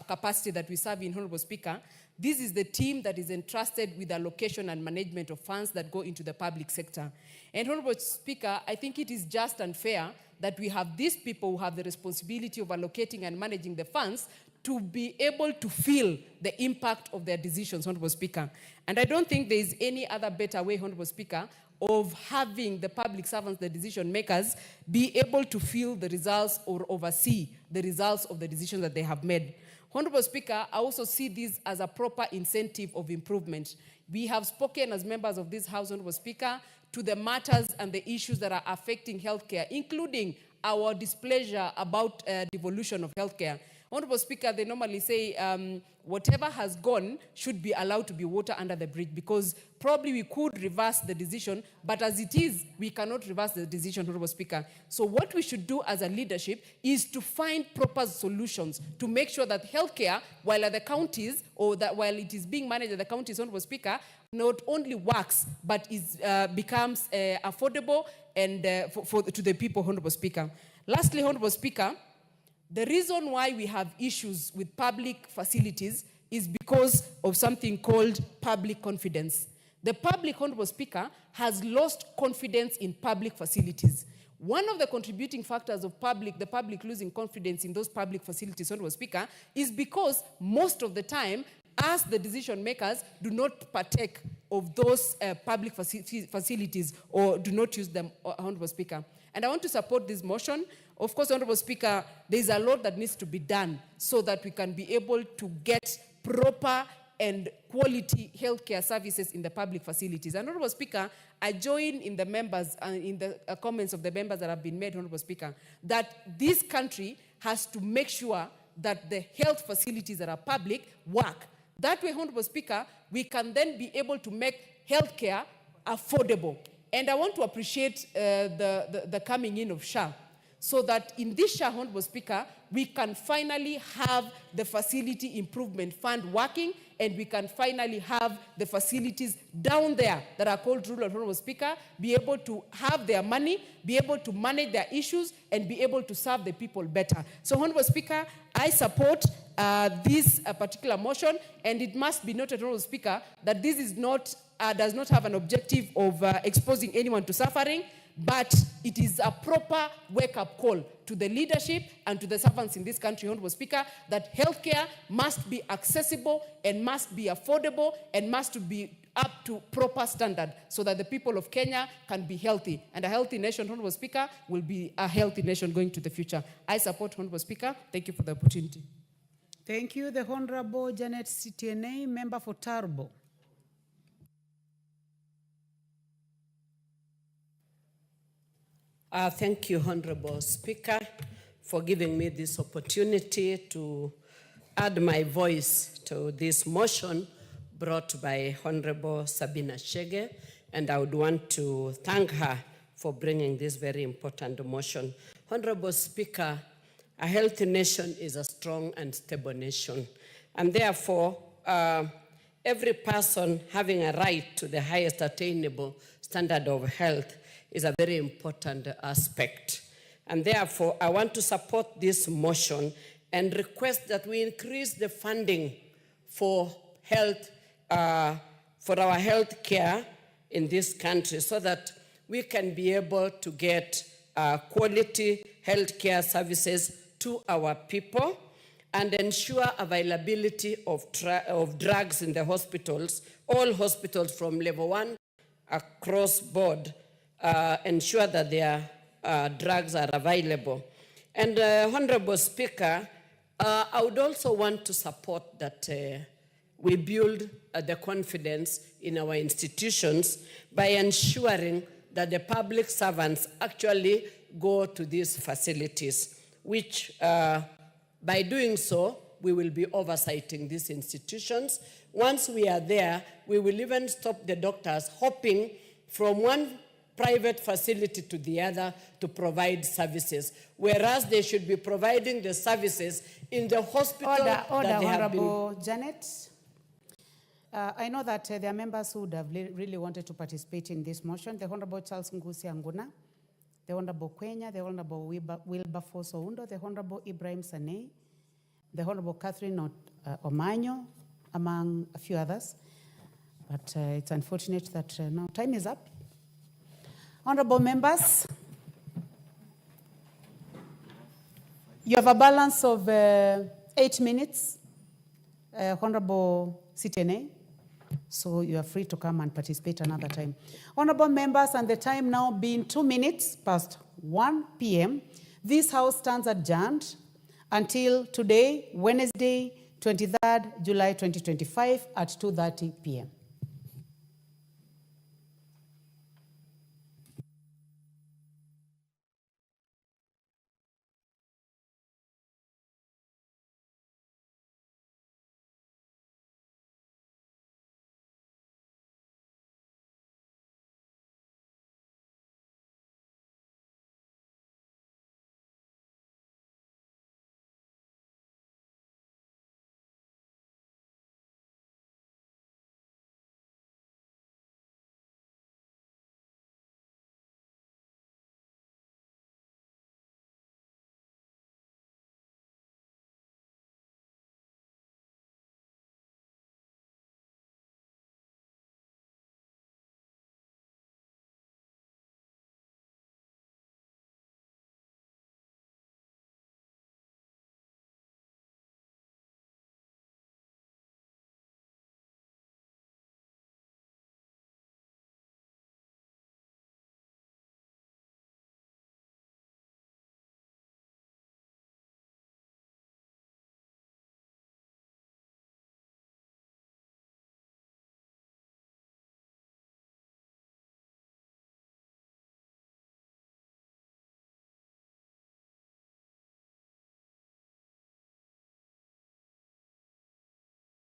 capacity that we serve in, Honorable Speaker, this is the team that is entrusted with allocation and management of funds that go into the public sector. And Honorable Speaker, I think it is just and fair that we have these people who have the responsibility of allocating and managing the funds to be able to feel the impact of their decisions, Honorable Speaker. And I don't think there is any other better way, Honorable Speaker, of having the public servants, the decision makers, be able to feel the results or oversee the results of the decisions that they have made. Honorable Speaker, I also see this as a proper incentive of improvement. We have spoken as members of this House, Honorable Speaker, to the matters and the issues that are affecting healthcare, including our displeasure about devolution of healthcare. Honorable Speaker, they normally say whatever has gone should be allowed to be water under the bridge, because probably we could reverse the decision, but as it is, we cannot reverse the decision, Honorable Speaker. So what we should do as a leadership is to find proper solutions to make sure that healthcare, while at the counties, or that while it is being managed at the counties, Honorable Speaker, not only works, but is, becomes affordable and to the people, Honorable Speaker. Lastly, Honorable Speaker, the reason why we have issues with public facilities is because of something called public confidence. The public, Honorable Speaker, has lost confidence in public facilities. One of the contributing factors of the public losing confidence in those public facilities, Honorable Speaker, is because most of the time, us, the decision makers, do not partake of those public facilities or do not use them, Honorable Speaker. And I want to support this motion. Of course, Honorable Speaker, there is a lot that needs to be done so that we can be able to get proper and quality healthcare services in the public facilities. And Honorable Speaker, I join in the members, in the comments of the members that have been made, Honorable Speaker, that this country has to make sure that the health facilities that are public work. That way, Honorable Speaker, we can then be able to make healthcare affordable. And I want to appreciate the coming in of SHA, so that in this SHA, Honorable Speaker, we can finally have the facility improvement fund working, and we can finally have the facilities down there that are called rural, Honorable Speaker, be able to have their money, be able to manage their issues, and be able to serve the people better. So, Honorable Speaker, I support this particular motion, and it must be noted, Honorable Speaker, that this is not, does not have an objective of exposing anyone to suffering, but it is a proper wake-up call to the leadership and to the servants in this country, Honorable Speaker, that healthcare must be accessible and must be affordable and must be up to proper standard so that the people of Kenya can be healthy. And a healthy nation, Honorable Speaker, will be a healthy nation going to the future. I support, Honorable Speaker. Thank you for the opportunity. Thank you. The Honorable Janet Citiene, member for Turbo. Thank you, Honorable Speaker, for giving me this opportunity to add my voice to this motion brought by Honorable Sabina Chege, and I would want to thank her for bringing this very important motion. Honorable Speaker, a healthy nation is a strong and stable nation, and therefore every person having a right to the highest attainable standard of health is a very important aspect. And therefore, I want to support this motion and request that we increase the funding for health, for our health care in this country so that we can be able to get quality health care services to our people and ensure availability of drugs in the hospitals, all hospitals from level 1 across board, ensure that their drugs are available. And Honorable Speaker, I would also want to support that we build the confidence in our institutions by ensuring that the public servants actually go to these facilities, which by doing so, we will be oversighting these institutions. Once we are there, we will even stop the doctors hopping from one private facility to the other to provide services, whereas they should be providing the services in the hospital Order, that they have been. Honorable Janet. I know that there are members who would have really wanted to participate in this motion. The Honorable Charles Ngusi Anguna. the Honorable Quenya, the Honorable Wilberforce Oundo, the Honorable Ibrahim Sanei, the Honorable Catherine Omanyo, among a few others. But it's unfortunate that now time is up. Honorable members, you have a balance of 8 minutes, Honorable CTNA, so you are free to come and participate another time. Honorable members, and the time now being 2 minutes past 1 p.m., this House stands adjourned until today, Wednesday, 23rd July 2025 at 2:30 p.m.